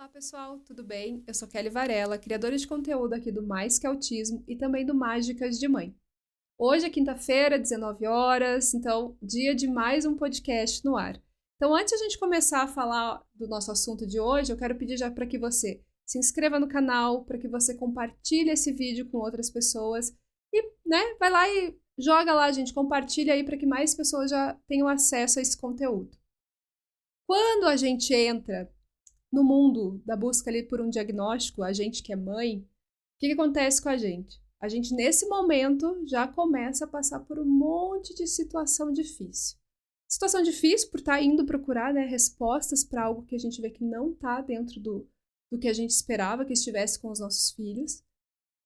Olá, pessoal, tudo bem? Eu sou Kelly Varela, criadora de conteúdo aqui do Mais Que Autismo e também do Mágicas de Mãe. Hoje é quinta-feira, 19 horas, então dia de mais um podcast no ar. Então, antes de a gente começar a falar do nosso assunto de hoje, eu quero pedir já para que você se inscreva no canal, para que você compartilhe esse vídeo com outras pessoas e, vai lá e joga lá, gente, compartilha aí para que mais pessoas já tenham acesso a esse conteúdo. Quando a gente entra no mundo da busca ali por um diagnóstico, a gente que é mãe, o que acontece com a gente? A gente, nesse momento, já começa a passar por um monte de situação difícil. Situação difícil por estar indo procurar, respostas para algo que a gente vê que não está dentro do que a gente esperava que estivesse com os nossos filhos.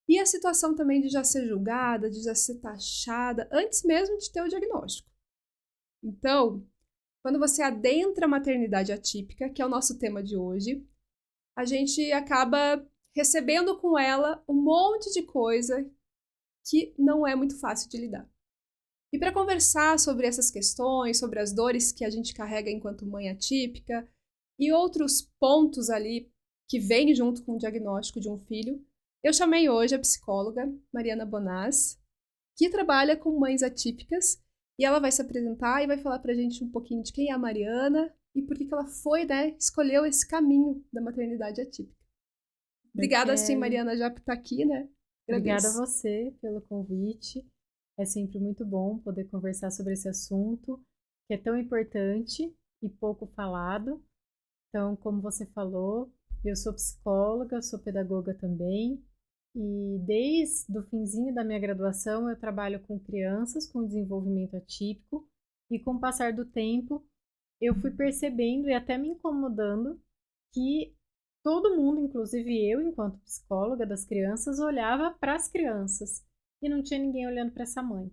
E a situação também de já ser julgada, de já ser taxada, antes mesmo de ter o diagnóstico. Então, quando você adentra a maternidade atípica, que é o nosso tema de hoje, a gente acaba recebendo com ela um monte de coisa que não é muito fácil de lidar. E para conversar sobre essas questões, sobre as dores que a gente carrega enquanto mãe atípica e outros pontos ali que vêm junto com o diagnóstico de um filho, eu chamei hoje a psicóloga Mariana Bonaz, que trabalha com mães atípicas, e ela vai se apresentar e vai falar pra gente um pouquinho de quem é a Mariana e por que ela foi, escolheu esse caminho da maternidade atípica. Obrigada, sim, Mariana, já por estar aqui, né? Obrigada a Agradeço. você pelo convite. É sempre muito bom poder conversar sobre esse assunto, que é tão importante e pouco falado. Então, como você falou, eu sou psicóloga, sou pedagoga também, e desde o finzinho da minha graduação eu trabalho com crianças com desenvolvimento atípico, e com o passar do tempo eu fui percebendo e até me incomodando que todo mundo, inclusive eu, enquanto psicóloga das crianças, olhava para as crianças e não tinha ninguém olhando para essa mãe.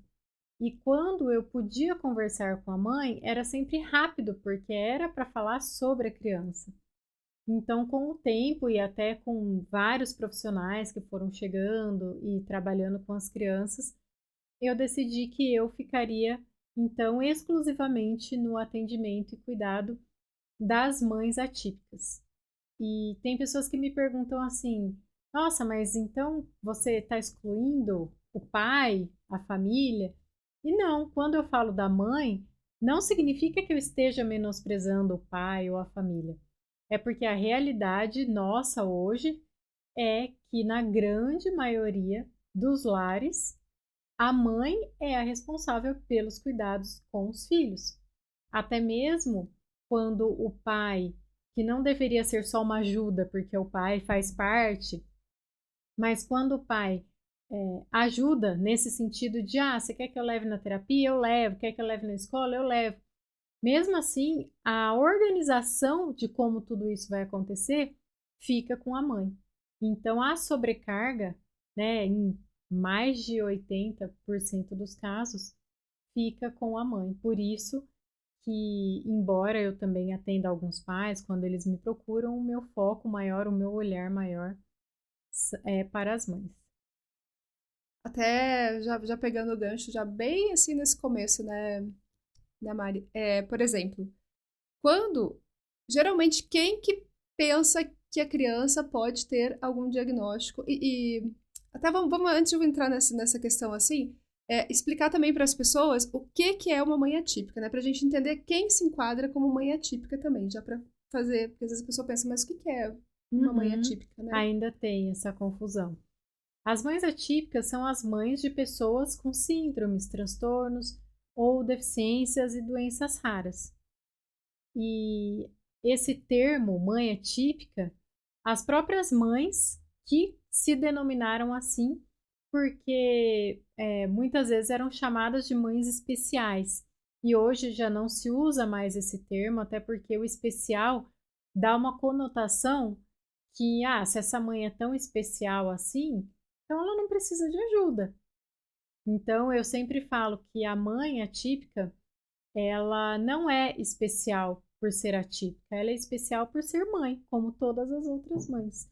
E quando eu podia conversar com a mãe, era sempre rápido, porque era para falar sobre a criança. Então, com o tempo e até com vários profissionais que foram chegando e trabalhando com as crianças, eu decidi que eu ficaria, então, exclusivamente no atendimento e cuidado das mães atípicas. E tem pessoas que me perguntam assim: nossa, mas então você está excluindo o pai, a família? E não, quando eu falo da mãe, não significa que eu esteja menosprezando o pai ou a família. É porque a realidade nossa hoje é que, na grande maioria dos lares, a mãe é a responsável pelos cuidados com os filhos. Até mesmo quando o pai, que não deveria ser só uma ajuda, porque o pai faz parte, mas quando o pai ajuda nesse sentido de, você quer que eu leve na terapia? Eu levo. Quer que eu leve na escola? Eu levo. Mesmo assim, a organização de como tudo isso vai acontecer fica com a mãe. Então, a sobrecarga, em mais de 80% dos casos, fica com a mãe. Por isso que, embora eu também atenda alguns pais, quando eles me procuram, o meu foco maior, o meu olhar maior é para as mães. Até já pegando o gancho, já bem assim nesse começo, né, Mari? Por exemplo, quando, geralmente, quem que pensa que a criança pode ter algum diagnóstico? E até vamos, antes de eu entrar nessa questão assim, explicar também para as pessoas o que é uma mãe atípica, né? Para a gente entender quem se enquadra como mãe atípica também, já para fazer, porque às vezes a pessoa pensa, mas o que é uma mãe atípica, né? Ainda tem essa confusão. As mães atípicas são as mães de pessoas com síndromes, transtornos ou deficiências e doenças raras. E esse termo, mãe atípica, as próprias mães que se denominaram assim, porque muitas vezes eram chamadas de mães especiais. E hoje já não se usa mais esse termo, até porque o especial dá uma conotação que, se essa mãe é tão especial assim, então ela não precisa de ajuda. Então eu sempre falo que a mãe atípica, ela não é especial por ser atípica, ela é especial por ser mãe, como todas as outras mães.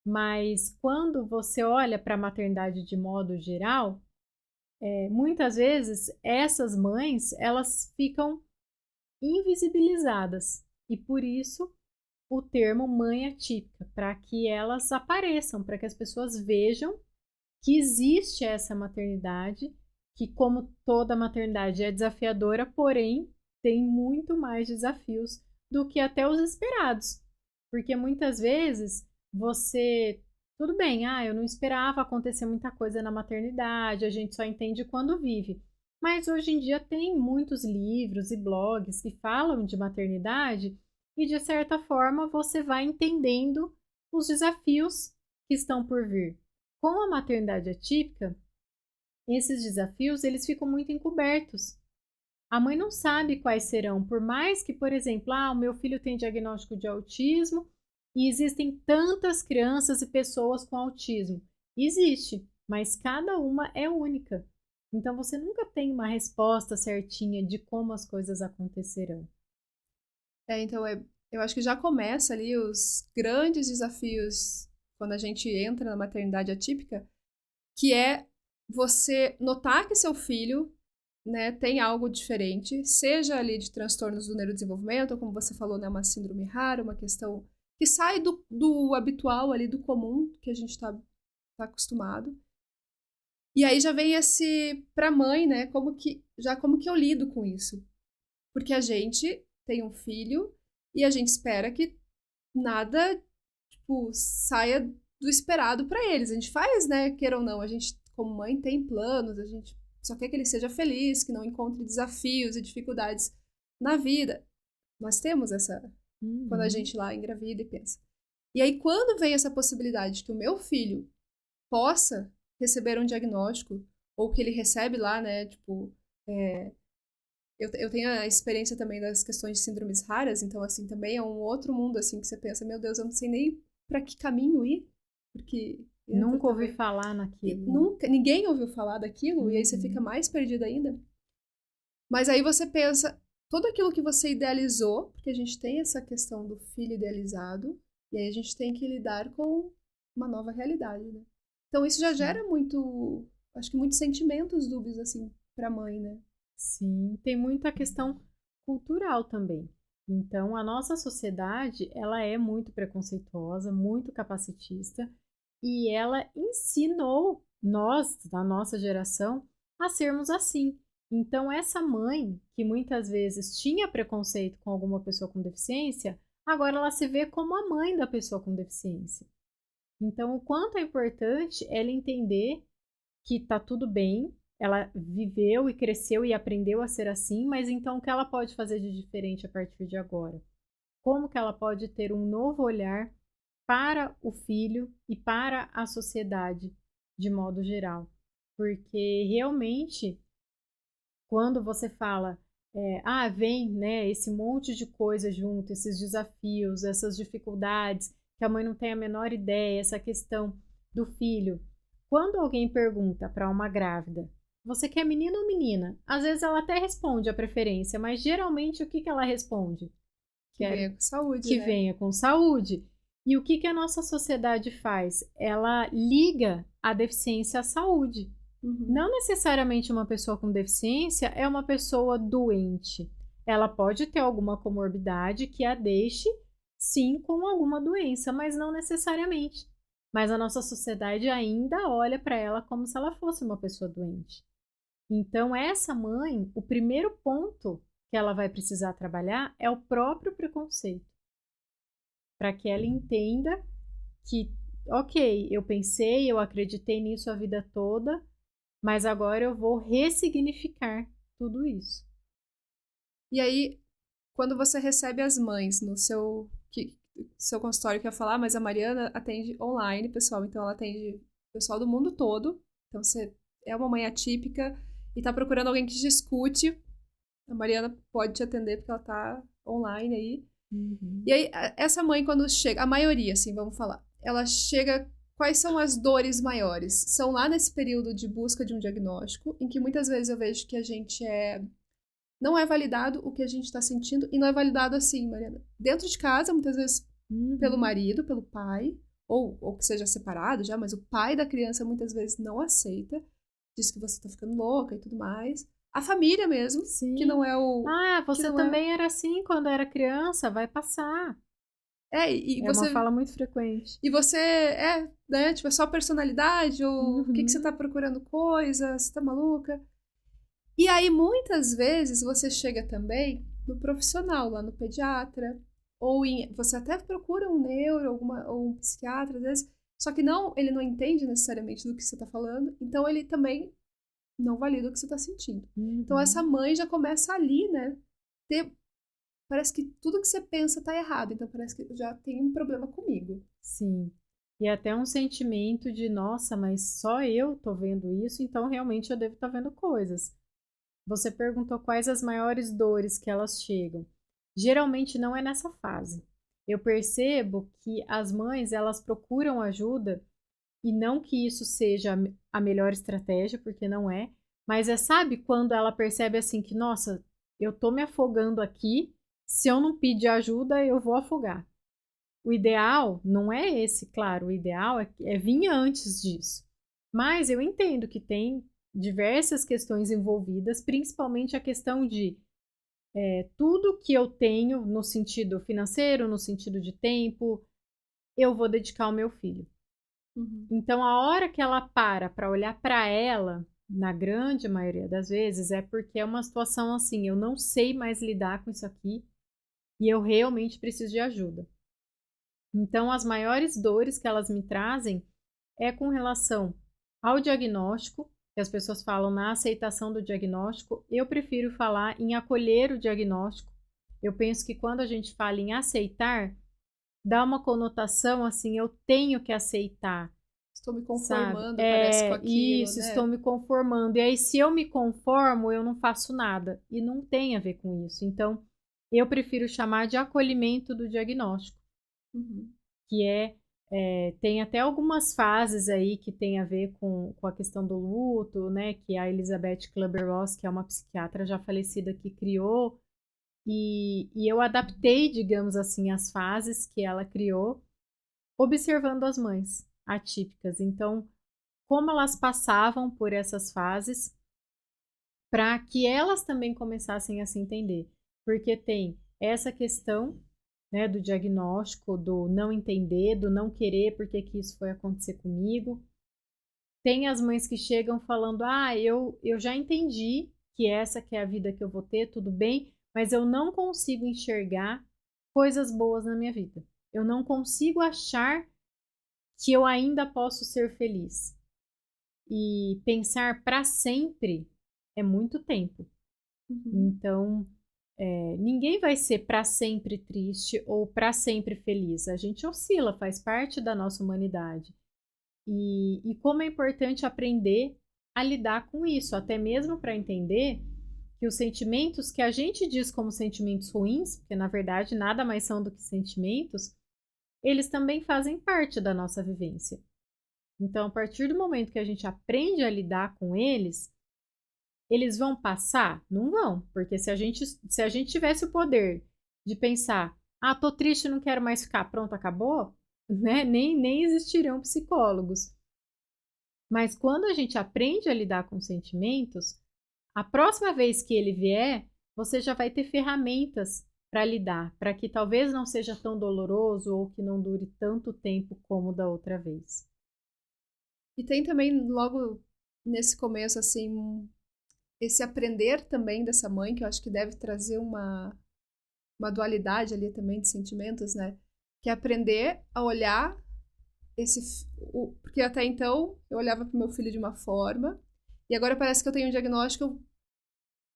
Mas quando você olha para a maternidade de modo geral, muitas vezes essas mães, elas ficam invisibilizadas. E por isso o termo mãe atípica, para que elas apareçam, para que as pessoas vejam que existe essa maternidade, que como toda maternidade é desafiadora, porém tem muito mais desafios do que até os esperados. Porque muitas vezes você, tudo bem, eu não esperava acontecer muita coisa na maternidade, a gente só entende quando vive. Mas hoje em dia tem muitos livros e blogs que falam de maternidade e de certa forma você vai entendendo os desafios que estão por vir. Com a maternidade atípica, esses desafios eles ficam muito encobertos. A mãe não sabe quais serão, por mais que, por exemplo, o meu filho tem diagnóstico de autismo e existem tantas crianças e pessoas com autismo. Existe, mas cada uma é única. Então você nunca tem uma resposta certinha de como as coisas acontecerão. Então eu acho que já começa ali os grandes desafios quando a gente entra na maternidade atípica, que é você notar que seu filho, né, tem algo diferente, seja ali de transtornos do neurodesenvolvimento, ou como você falou, né, uma síndrome rara, uma questão que sai do habitual ali, do comum, que a gente tá acostumado. E aí já vem pra mãe, né, como que eu lido com isso? Porque a gente tem um filho e a gente espera que nada, tipo, saia do esperado para eles. A gente faz, né, queira ou não, a gente como mãe tem planos, a gente só quer que ele seja feliz, que não encontre desafios e dificuldades na vida. Nós temos essa, quando a gente lá engravida e pensa. E aí quando vem essa possibilidade de que o meu filho possa receber um diagnóstico, ou que ele recebe lá, né, tipo, eu tenho a experiência também das questões de síndromes raras, então, assim, também é um outro mundo, assim, que você pensa, meu Deus, eu não sei nem para que caminho ir, porque... Nunca ouvi falar naquilo. Ninguém ouviu falar daquilo, e aí você fica mais perdido ainda. Mas aí você pensa, tudo aquilo que você idealizou, porque a gente tem essa questão do filho idealizado, e aí a gente tem que lidar com uma nova realidade, né? Então isso já gera muito, acho que muitos sentimentos dúbios, assim, pra mãe, né? Sim, tem muita questão cultural também. Então, a nossa sociedade, ela é muito preconceituosa, muito capacitista, e ela ensinou nós, da nossa geração, a sermos assim. Então, essa mãe, que muitas vezes tinha preconceito com alguma pessoa com deficiência, agora ela se vê como a mãe da pessoa com deficiência. Então, o quanto é importante ela entender que tá tudo bem, ela viveu e cresceu e aprendeu a ser assim, mas então o que ela pode fazer de diferente a partir de agora? Como que ela pode ter um novo olhar para o filho e para a sociedade de modo geral? Porque realmente, quando você fala, vem, né, esse monte de coisa junto, esses desafios, essas dificuldades, que a mãe não tem a menor ideia, essa questão do filho. Quando alguém pergunta para uma grávida, você quer menino ou menina? Às vezes ela até responde a preferência, mas geralmente o que ela responde? Que venha com saúde, que né? venha com saúde. E o que a nossa sociedade faz? Ela liga a deficiência à saúde. Não necessariamente uma pessoa com deficiência é uma pessoa doente. Ela pode ter alguma comorbidade que a deixe, sim, com alguma doença, mas não necessariamente. Mas a nossa sociedade ainda olha para ela como se ela fosse uma pessoa doente. Então, essa mãe, o primeiro ponto que ela vai precisar trabalhar é o próprio preconceito. Para que ela entenda que, ok, eu pensei, eu acreditei nisso a vida toda, mas agora eu vou ressignificar tudo isso. E aí, quando você recebe as mães no seu consultório, que eu ia falar, mas a Mariana atende online, pessoal, então ela atende o pessoal do mundo todo. Então você é uma mãe atípica e tá procurando alguém que te escute, a Mariana pode te atender porque ela tá online aí. E aí, essa mãe, quando chega, a maioria, assim, vamos falar, ela chega. Quais são as dores maiores? São lá nesse período de busca de um diagnóstico, em que muitas vezes eu vejo que a gente não é validado o que a gente está sentindo, e não é validado assim, Mariana. Dentro de casa, muitas vezes pelo marido, pelo pai, ou que seja separado já, mas o pai da criança muitas vezes não aceita, diz que você tá ficando louca e tudo mais. A família mesmo, Sim. que não é o... você também era assim quando era criança, vai passar. E É uma você fala muito frequente. né, tipo, é só personalidade ou o que que você tá Uhum. procurando coisa, você tá maluca? E aí, muitas vezes, você chega também no profissional, lá no pediatra, você até procura um neuro, ou um psiquiatra, às vezes, só que ele não entende necessariamente do que você tá falando, então ele também não valida o que você tá sentindo. Então essa Uhum. mãe já começa ali, né, ter, parece que tudo que você pensa tá errado, então parece que já tem um problema comigo. Sim. E até um sentimento de, nossa, mas só eu tô vendo isso, então realmente eu devo estar vendo coisas. Você perguntou quais as maiores dores que elas chegam. Geralmente não é nessa fase. Eu percebo que as mães, elas procuram ajuda e não que isso seja a melhor estratégia, porque não é, mas sabe quando ela percebe assim que, nossa, eu tô me afogando aqui, se eu não pedir ajuda, eu vou afogar. O ideal não é esse, claro, o ideal é vir antes disso. Mas eu entendo que tem diversas questões envolvidas, principalmente a questão de tudo que eu tenho no sentido financeiro, no sentido de tempo, eu vou dedicar ao meu filho. Uhum. Então, a hora que ela para olhar para ela, na grande maioria das vezes, é porque é uma situação assim, eu não sei mais lidar com isso aqui e eu realmente preciso de ajuda. Então, as maiores dores que elas me trazem é com relação ao diagnóstico, que as pessoas falam na aceitação do diagnóstico. Eu prefiro falar em acolher o diagnóstico. Eu penso que quando a gente fala em aceitar, dá uma conotação assim, eu tenho que aceitar, Estou me sabe? conformando, parece, com É aquilo, isso, estou né? me conformando. E aí, se eu me conformo, eu não faço nada. E não tem a ver com isso. Então, eu prefiro chamar de acolhimento do diagnóstico, Uhum. que tem até algumas fases aí que tem a ver com a questão do luto, né? Que a Elizabeth Kubler-Ross, que é uma psiquiatra já falecida, que criou, e eu adaptei, digamos assim, as fases que ela criou, observando as mães atípicas. Então, como elas passavam por essas fases, para que elas também começassem a se entender, porque tem essa questão, né, do diagnóstico, do não entender, do não querer, porque que isso foi acontecer comigo. Tem as mães que chegam falando, eu já entendi que essa que é a vida que eu vou ter, tudo bem, mas eu não consigo enxergar coisas boas na minha vida. Eu não consigo achar que eu ainda posso ser feliz. E pensar para sempre é muito tempo. Uhum. Então, ninguém vai ser para sempre triste ou para sempre feliz. A gente oscila, faz parte da nossa humanidade. E como é importante aprender a lidar com isso, até mesmo para entender que os sentimentos que a gente diz como sentimentos ruins, porque na verdade nada mais são do que sentimentos, eles também fazem parte da nossa vivência. Então, a partir do momento que a gente aprende a lidar com eles, eles vão passar? Não vão, porque se a gente tivesse o poder de pensar, tô triste, não quero mais ficar, pronto, acabou, né? Nem existiriam psicólogos. Mas quando a gente aprende a lidar com sentimentos, a próxima vez que ele vier, você já vai ter ferramentas para lidar, para que talvez não seja tão doloroso ou que não dure tanto tempo como da outra vez. E tem também, logo nesse começo, assim, esse aprender também dessa mãe, que eu acho que deve trazer uma dualidade ali também de sentimentos, né? Que é aprender a olhar porque até então eu olhava para o meu filho de uma forma, e agora parece que eu tenho um diagnóstico, eu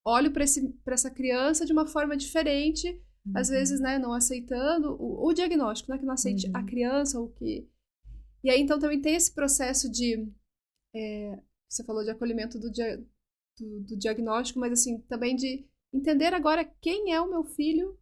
olho para essa criança de uma forma diferente, às vezes, Uhum, né, não aceitando o diagnóstico, não é que não aceite a uhum, criança ou que. E aí então também tem esse processo de. Você falou de acolhimento do diagnóstico, mas assim, também de entender agora quem é o meu filho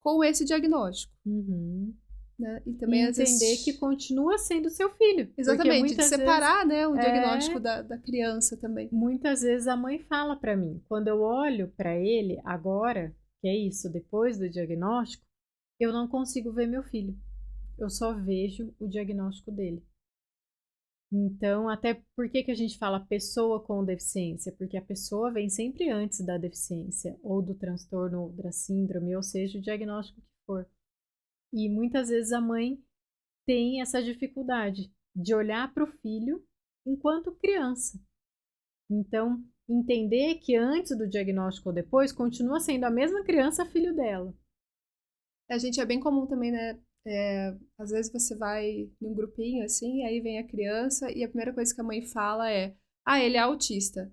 com esse diagnóstico, uhum. né? E E também às entender que vezes. continua sendo seu filho, porque Exatamente, de separar, né, o diagnóstico da criança também. muitas vezes a mãe fala para mim, quando eu olho para ele agora, que é isso, depois do diagnóstico, eu não consigo ver meu filho. Eu só vejo o diagnóstico dele. Então, até por que a gente fala pessoa com deficiência? Porque a pessoa vem sempre antes da deficiência, ou do transtorno, ou da síndrome, ou seja, o diagnóstico que for. E muitas vezes a mãe tem essa dificuldade de olhar para o filho enquanto criança. Então, entender que antes do diagnóstico ou depois, continua sendo a mesma criança filho dela. A gente é bem comum também, né? Às vezes você vai num grupinho assim, aí vem a criança e a primeira coisa que a mãe fala é: ah, ele é autista.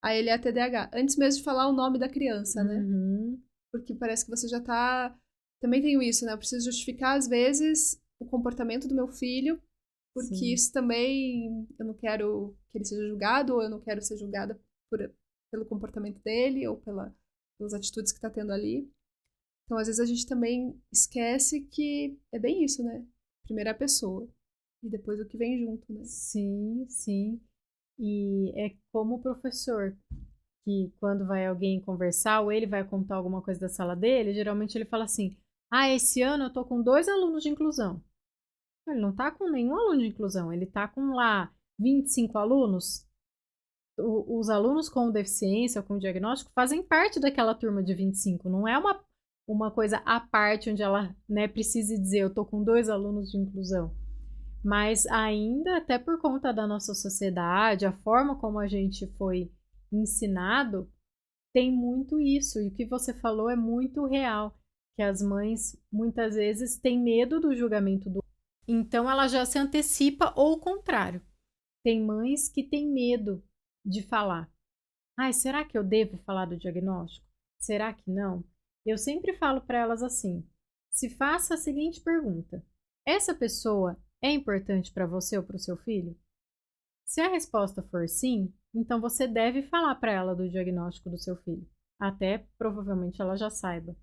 Ah, ele é TDAH. Antes mesmo de falar o nome da criança, né? Uhum. Porque parece que você já tá. Também tenho isso, né? Eu preciso justificar, às vezes, o comportamento do meu filho, porque Sim. isso também. Eu não quero que ele seja julgado, ou eu não quero ser julgada pelo comportamento dele, ou pelas atitudes que tá tendo ali. Então, às vezes, a gente também esquece que é bem isso, né? Primeiro é a pessoa, e depois o que vem junto, né? Sim, sim. E é como o professor, que quando vai alguém conversar ou ele vai contar alguma coisa da sala dele, geralmente ele fala assim: ah, esse ano eu tô com 2 alunos de inclusão. Ele não tá com nenhum aluno de inclusão, ele tá com lá 25 alunos. Os alunos com deficiência ou com diagnóstico fazem parte daquela turma de 25, não é uma coisa à parte onde ela, né, precise dizer eu tô com 2 alunos de inclusão. Mas ainda, até por conta da nossa sociedade, a forma como a gente foi ensinado, tem muito isso. E o que você falou é muito real, que as mães muitas vezes têm medo do julgamento do outro. Então ela já se antecipa ou o contrário. Tem mães que têm medo de falar. Ai, será que eu devo falar do diagnóstico? Será que não? Eu sempre falo para elas assim: se faça a seguinte pergunta: essa pessoa é importante para você ou para o seu filho? Se a resposta for sim, então você deve falar para ela do diagnóstico do seu filho. Até provavelmente ela já saiba.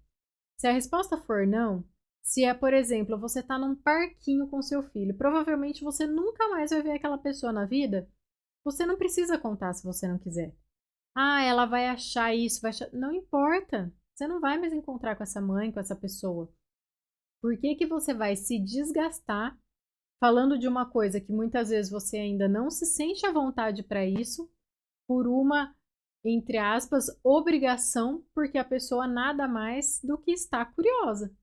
Se a resposta for não, se é, por exemplo, você está num parquinho com seu filho, provavelmente você nunca mais vai ver aquela pessoa na vida. Você não precisa contar se você não quiser. Ah, ela vai achar isso, vai achar. Não importa. Você não vai mais encontrar com essa mãe, com essa pessoa. Por que que você vai se desgastar falando de uma coisa que muitas vezes você ainda não se sente à vontade para isso, por uma, entre aspas, obrigação, porque a pessoa nada mais do que está curiosa.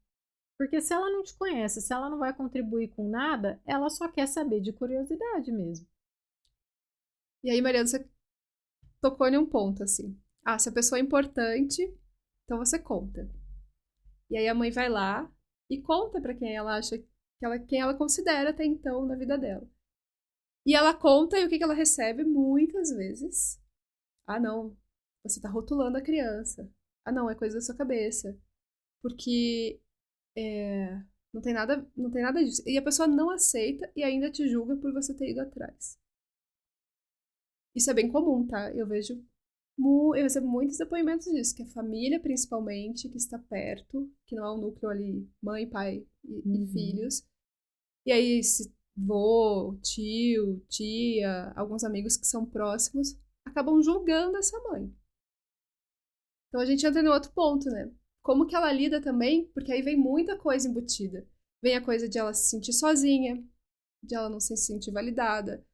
Porque se ela não te conhece, se ela não vai contribuir com nada, ela só quer saber de curiosidade mesmo. E aí, Mariana, você tocou em um ponto, assim. Ah, se a pessoa é importante, então você conta. E aí a mãe vai lá e conta pra quem ela acha quem ela considera até então na vida dela. E ela conta e o que ela recebe muitas vezes? Ah, não, você tá rotulando a criança. Ah, não, é coisa da sua cabeça. Porque não tem nada disso. E a pessoa não aceita e ainda te julga por você ter ido atrás. Isso é bem comum, tá? Eu recebo muitos depoimentos disso, que a família, principalmente, que está perto, que não é um núcleo ali, mãe, pai e filhos. E aí, se vô, tio, tia, alguns amigos que são próximos, acabam julgando essa mãe. Então a gente entra no outro ponto, né? Como que ela lida também, porque aí vem muita coisa embutida. Vem a coisa de ela se sentir sozinha, de ela não se sentir validada,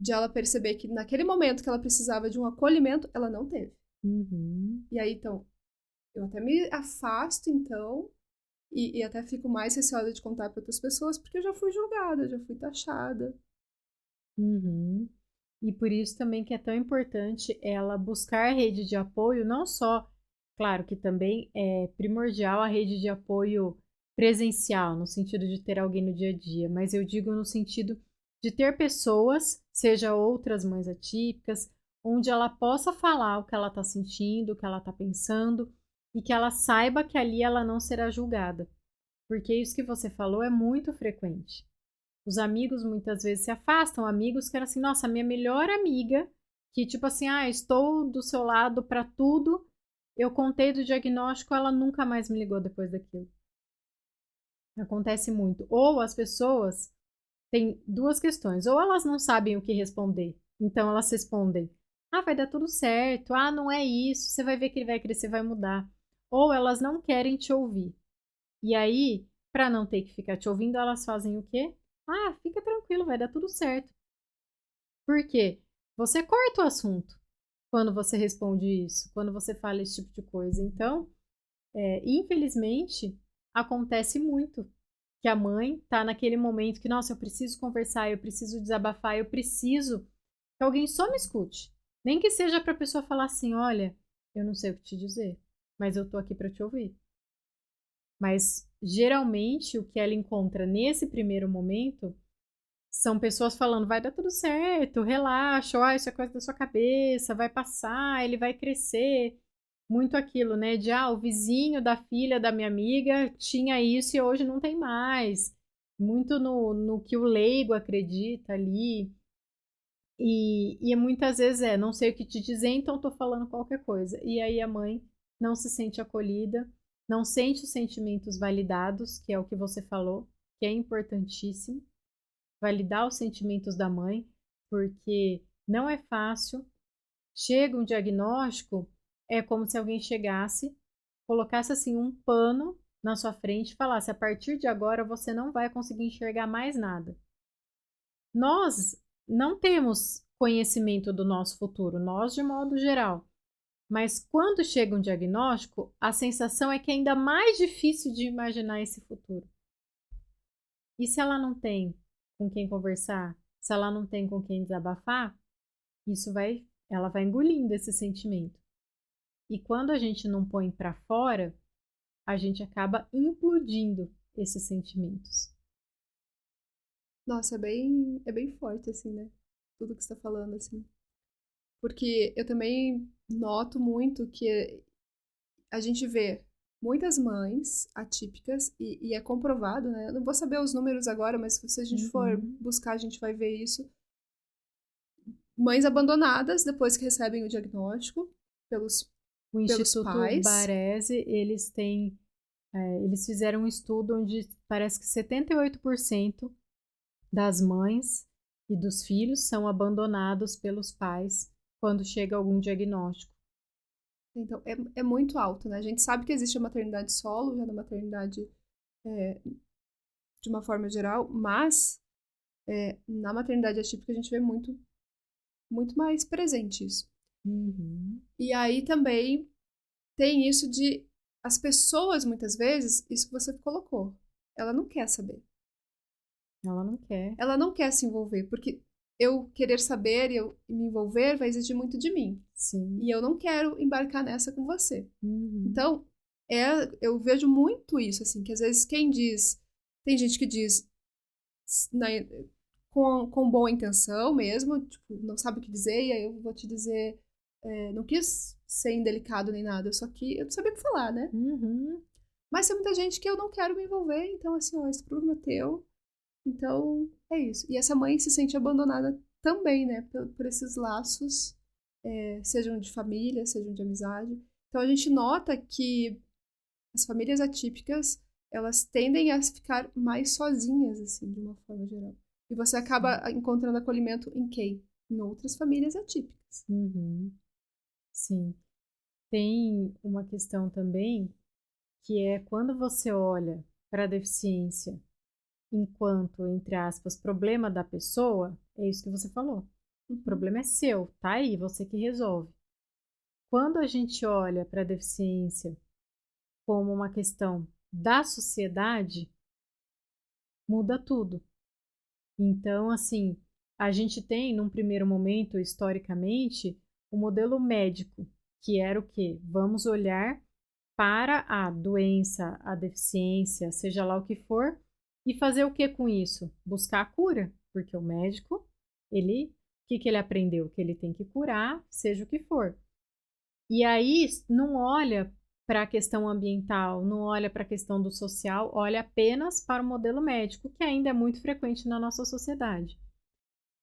de ela perceber que naquele momento que ela precisava de um acolhimento, ela não teve. E aí, então, eu até me afasto, então, e até fico mais receosa de contar para outras pessoas, porque eu já fui julgada, já fui taxada. E por isso também que é tão importante ela buscar rede de apoio, não só, claro que também é primordial a rede de apoio presencial, no sentido de ter alguém no dia a dia, mas eu digo no sentido de ter pessoas, seja outras mães atípicas, onde ela possa falar o que ela está sentindo, o que ela está pensando, e que ela saiba que ali ela não será julgada. Porque isso que você falou é muito frequente. Os amigos muitas vezes se afastam, amigos que eram assim, nossa, minha melhor amiga, que tipo assim, ah, estou do seu lado para tudo. Eu contei do diagnóstico, ela nunca mais me ligou depois daquilo. Acontece muito. Ou as pessoas têm duas questões, ou elas não sabem o que responder, então elas respondem: "Ah, vai dar tudo certo. Ah, não é isso. Você vai ver que ele vai crescer, vai mudar." Ou elas não querem te ouvir. E aí, para não ter que ficar te ouvindo, elas fazem o quê? Ah, fica tranquilo, vai dar tudo certo. Por quê? Você corta o assunto quando você responde isso, quando você fala esse tipo de coisa. Então, infelizmente, acontece muito que a mãe está naquele momento que, nossa, eu preciso conversar, eu preciso desabafar, eu preciso que alguém só me escute. Nem que seja para a pessoa falar assim, olha, eu não sei o que te dizer, mas eu tô aqui para te ouvir. Mas geralmente o que ela encontra nesse primeiro momento são pessoas falando, vai dar tudo certo, relaxa, ó, isso é coisa da sua cabeça, vai passar, ele vai crescer. Muito aquilo, né, de, o vizinho da filha da minha amiga tinha isso e hoje não tem mais. Muito no que o leigo acredita ali. E muitas vezes não sei o que te dizer, então tô falando qualquer coisa. E aí a mãe não se sente acolhida, não sente os sentimentos validados, que é o que você falou, que é importantíssimo. Validar os sentimentos da mãe, porque não é fácil. Chega um diagnóstico, é como se alguém chegasse, colocasse assim um pano na sua frente e falasse, a partir de agora você não vai conseguir enxergar mais nada. Nós não temos conhecimento do nosso futuro, nós de modo geral. Mas quando chega um diagnóstico, a sensação é que é ainda mais difícil de imaginar esse futuro. E se ela não tem com quem conversar, se ela não tem com quem desabafar, ela vai engolindo esse sentimento. E quando a gente não põe para fora, a gente acaba implodindo esses sentimentos. Nossa, é bem forte, assim, né? Tudo que você tá falando, assim. Porque eu também noto muito que a gente vê muitas mães atípicas, e é comprovado, né? Eu não vou saber os números agora, mas se a gente for buscar, a gente vai ver isso. Mães abandonadas depois que recebem o diagnóstico pelos O Instituto pais. Baresi, eles fizeram um estudo onde parece que 78% das mães e dos filhos são abandonados pelos pais quando chega algum diagnóstico. Então, é muito alto, né? A gente sabe que existe a maternidade solo, já na maternidade de uma forma geral, mas na maternidade atípica a gente vê muito, muito mais presente isso. E aí também tem isso de as pessoas, muitas vezes, isso que você colocou, ela não quer saber. Ela não quer. Ela não quer se envolver, porque eu querer saber e eu me envolver vai exigir muito de mim. Sim. E eu não quero embarcar nessa com você. Então, eu vejo muito isso, assim, que às vezes quem diz... Tem gente que diz com boa intenção mesmo, tipo, não sabe o que dizer, e aí eu vou te dizer... não quis ser indelicado nem nada, só que eu não sabia o que falar, né? Mas tem muita gente que eu não quero me envolver, então assim, ó, esse problema é teu. Então, é isso. E essa mãe se sente abandonada também, né? Por esses laços, sejam de família, sejam de amizade. Então, a gente nota que as famílias atípicas, elas tendem a ficar mais sozinhas, assim, de uma forma geral. E você acaba encontrando acolhimento em quem? Em outras famílias atípicas. Sim. Tem uma questão também, que é quando você olha para a deficiência enquanto, entre aspas, problema da pessoa, é isso que você falou. O problema é seu, tá aí, você que resolve. Quando a gente olha para a deficiência como uma questão da sociedade, muda tudo. Então, assim, a gente tem, num primeiro momento, historicamente, o modelo médico, que era o quê? Vamos olhar para a doença, a deficiência, seja lá o que for, e fazer o que com isso? Buscar a cura, porque o médico, o que ele aprendeu? Que ele tem que curar, seja o que for. E aí não olha para a questão ambiental, não olha para a questão do social, olha apenas para o modelo médico, que ainda é muito frequente na nossa sociedade.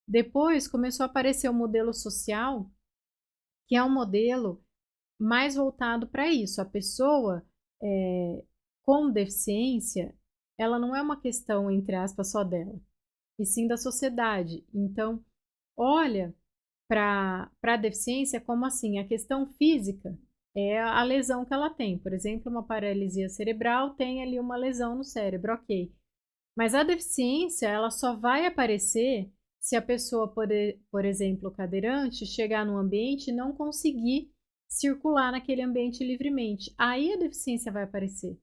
Depois começou a aparecer o modelo social, que é um modelo mais voltado para isso. A pessoa com deficiência, ela não é uma questão, entre aspas, só dela, e sim da sociedade. Então, olha para a deficiência como assim, a questão física é a lesão que ela tem. Por exemplo, uma paralisia cerebral tem ali uma lesão no cérebro, ok. Mas a deficiência, ela só vai aparecer se a pessoa, por exemplo, cadeirante, chegar num ambiente e não conseguir circular naquele ambiente livremente. Aí a deficiência vai aparecer.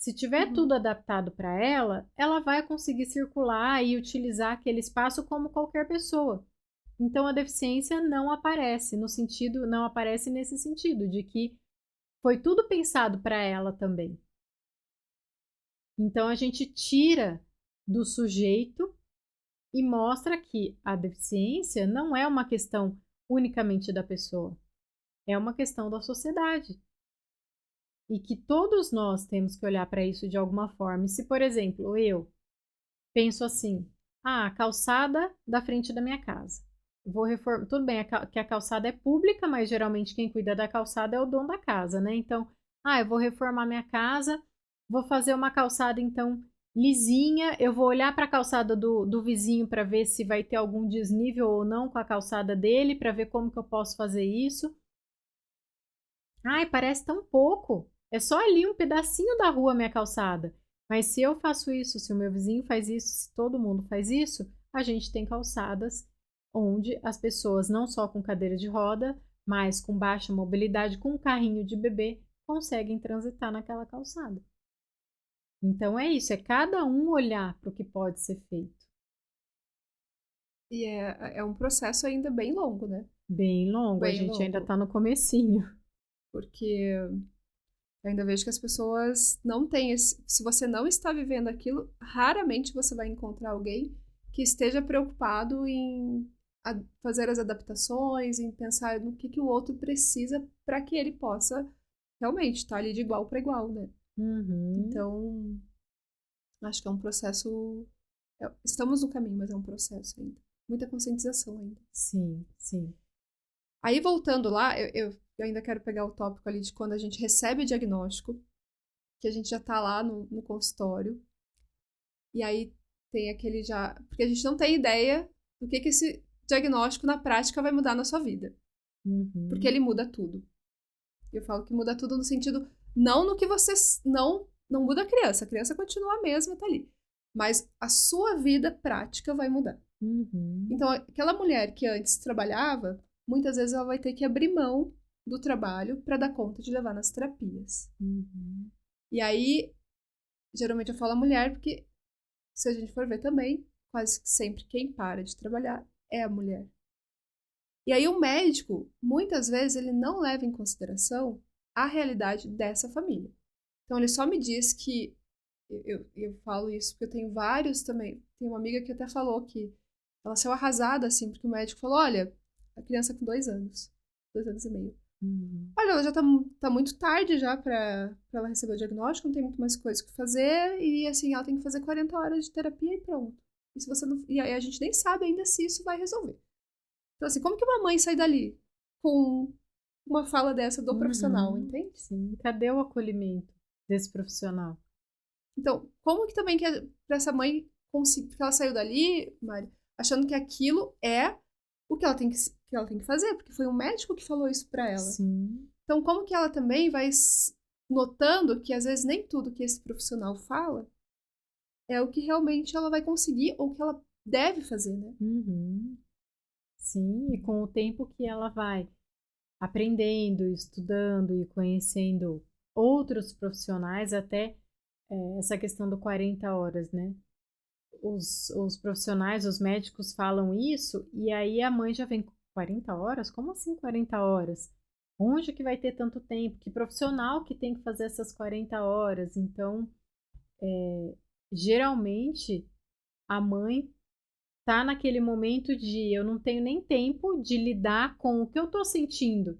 Se tiver tudo adaptado para ela, ela vai conseguir circular e utilizar aquele espaço como qualquer pessoa. Então a deficiência não aparece não aparece nesse sentido de que foi tudo pensado para ela também. Então a gente tira do sujeito e mostra que a deficiência não é uma questão unicamente da pessoa, é uma questão da sociedade. E que todos nós temos que olhar para isso de alguma forma. E se, por exemplo, eu penso assim, a calçada da frente da minha casa. Vou reformar. Tudo bem que a calçada é pública, mas geralmente quem cuida da calçada é o dono da casa, né? Então, eu vou reformar minha casa, vou fazer uma calçada, então, lisinha. Eu vou olhar para a calçada do vizinho para ver se vai ter algum desnível ou não com a calçada dele, para ver como que eu posso fazer isso. Parece tão pouco. É só ali um pedacinho da rua minha calçada. Mas se eu faço isso, se o meu vizinho faz isso, se todo mundo faz isso, a gente tem calçadas onde as pessoas, não só com cadeira de roda, mas com baixa mobilidade, com um carrinho de bebê, conseguem transitar naquela calçada. Então é isso, é cada um olhar para o que pode ser feito. E é um processo ainda bem longo, né? Bem longo, Bem a gente longo. ainda está no comecinho. Porque eu ainda vejo que as pessoas não têm esse... Se você não está vivendo aquilo, raramente você vai encontrar alguém que esteja preocupado em fazer as adaptações, em pensar no que o outro precisa para que ele possa realmente estar ali de igual para igual, né? Então, acho que é um processo... Estamos no caminho, mas é um processo ainda. Muita conscientização ainda. Sim, sim. Aí, voltando lá, eu ainda quero pegar o tópico ali de quando a gente recebe o diagnóstico, que a gente já tá lá no consultório, e aí tem aquele já... Porque a gente não tem ideia do que esse diagnóstico na prática vai mudar na sua vida. Porque ele muda tudo. Eu falo que muda tudo no sentido, não no que você... Não muda a criança continua a mesma, tá ali. Mas a sua vida prática vai mudar. Então, aquela mulher que antes trabalhava, muitas vezes ela vai ter que abrir mão do trabalho para dar conta de levar nas terapias. E aí, geralmente eu falo a mulher, porque se a gente for ver também, quase sempre quem para de trabalhar é a mulher. E aí o médico, muitas vezes, ele não leva em consideração a realidade dessa família. Então ele só me diz que, eu falo isso porque eu tenho vários também, tem uma amiga que até falou que ela saiu arrasada, assim, porque o médico falou, olha, a criança com 2 anos, 2 anos e meio. Olha, ela já tá muito tarde já pra ela receber o diagnóstico, não tem muito mais coisa que fazer, e assim, ela tem que fazer 40 horas de terapia e pronto. E se você não, e aí a gente nem sabe ainda se isso vai resolver. Então assim, como que uma mãe sai dali com uma fala dessa do profissional, entende? Sim, cadê o acolhimento desse profissional? Então, como que também que pra essa mãe conseguir, porque ela saiu dali, Mari, achando que aquilo é o que ela tem que fazer, porque foi um médico que falou isso pra ela. Sim. Então, como que ela também vai notando que às vezes nem tudo que esse profissional fala é o que realmente ela vai conseguir ou que ela deve fazer, né? Sim, e com o tempo que ela vai aprendendo, estudando e conhecendo outros profissionais, até essa questão do 40 horas, né? Os profissionais, os médicos falam isso, e aí a mãe já vem com 40 horas? Como assim 40 horas? Onde que vai ter tanto tempo? Que profissional que tem que fazer essas 40 horas? Então, geralmente, a mãe tá naquele momento de eu não tenho nem tempo de lidar com o que eu tô sentindo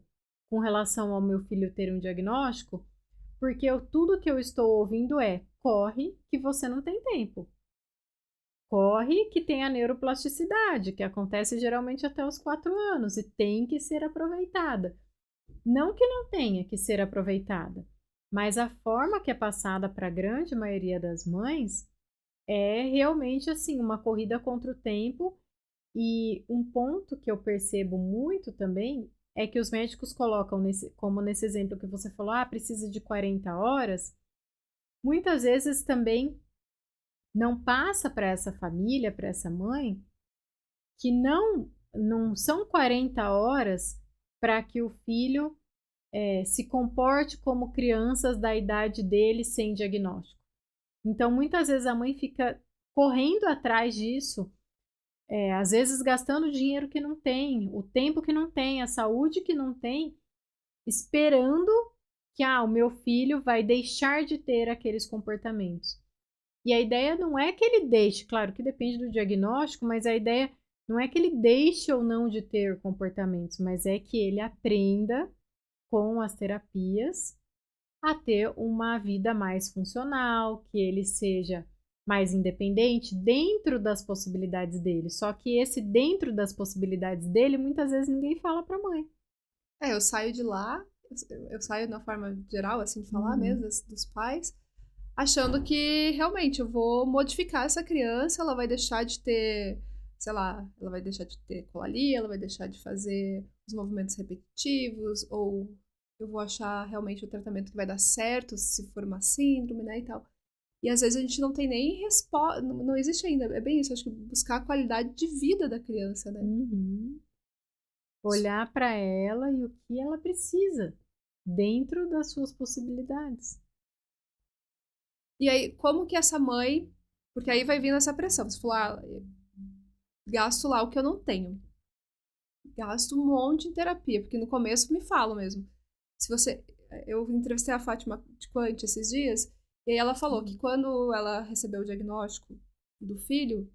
com relação ao meu filho ter um diagnóstico, porque tudo que eu estou ouvindo corre que você não tem tempo. Corre que tem a neuroplasticidade, que acontece geralmente até os 4 anos e tem que ser aproveitada. Não que não tenha que ser aproveitada, mas a forma que é passada para a grande maioria das mães é realmente assim, uma corrida contra o tempo. E um ponto que eu percebo muito também é que os médicos colocam, como nesse exemplo que você falou, precisa de 40 horas, muitas vezes também não passa para essa família, para essa mãe, que não são 40 horas para que o filho se comporte como crianças da idade deles sem diagnóstico. Então, muitas vezes a mãe fica correndo atrás disso, às vezes gastando dinheiro que não tem, o tempo que não tem, a saúde que não tem, esperando que o meu filho vai deixar de ter aqueles comportamentos. E a ideia não é que ele deixe, claro que depende do diagnóstico, mas a ideia não é que ele deixe ou não de ter comportamentos, mas é que ele aprenda com as terapias a ter uma vida mais funcional, que ele seja mais independente dentro das possibilidades dele. Só que esse dentro das possibilidades dele, muitas vezes ninguém fala para a mãe. Eu saio de lá, eu saio na forma geral, assim, de falar mesmo, dos pais, achando que realmente eu vou modificar essa criança, ela vai deixar de ter, sei lá, ela vai deixar de ter colalia, ela vai deixar de fazer os movimentos repetitivos, ou eu vou achar realmente o tratamento que vai dar certo se for uma síndrome, né, e tal. E às vezes a gente não tem nem resposta, não existe ainda, é bem isso, acho que buscar a qualidade de vida da criança, né. Olhar para ela e o que ela precisa, dentro das suas possibilidades. E aí, como que essa mãe, porque aí vai vindo essa pressão, você falou, gasto lá o que eu não tenho. Gasto um monte em terapia, porque no começo me falam mesmo. Eu entrevistei a Fátima de Quant esses dias, e aí ela falou que quando ela recebeu o diagnóstico do filho,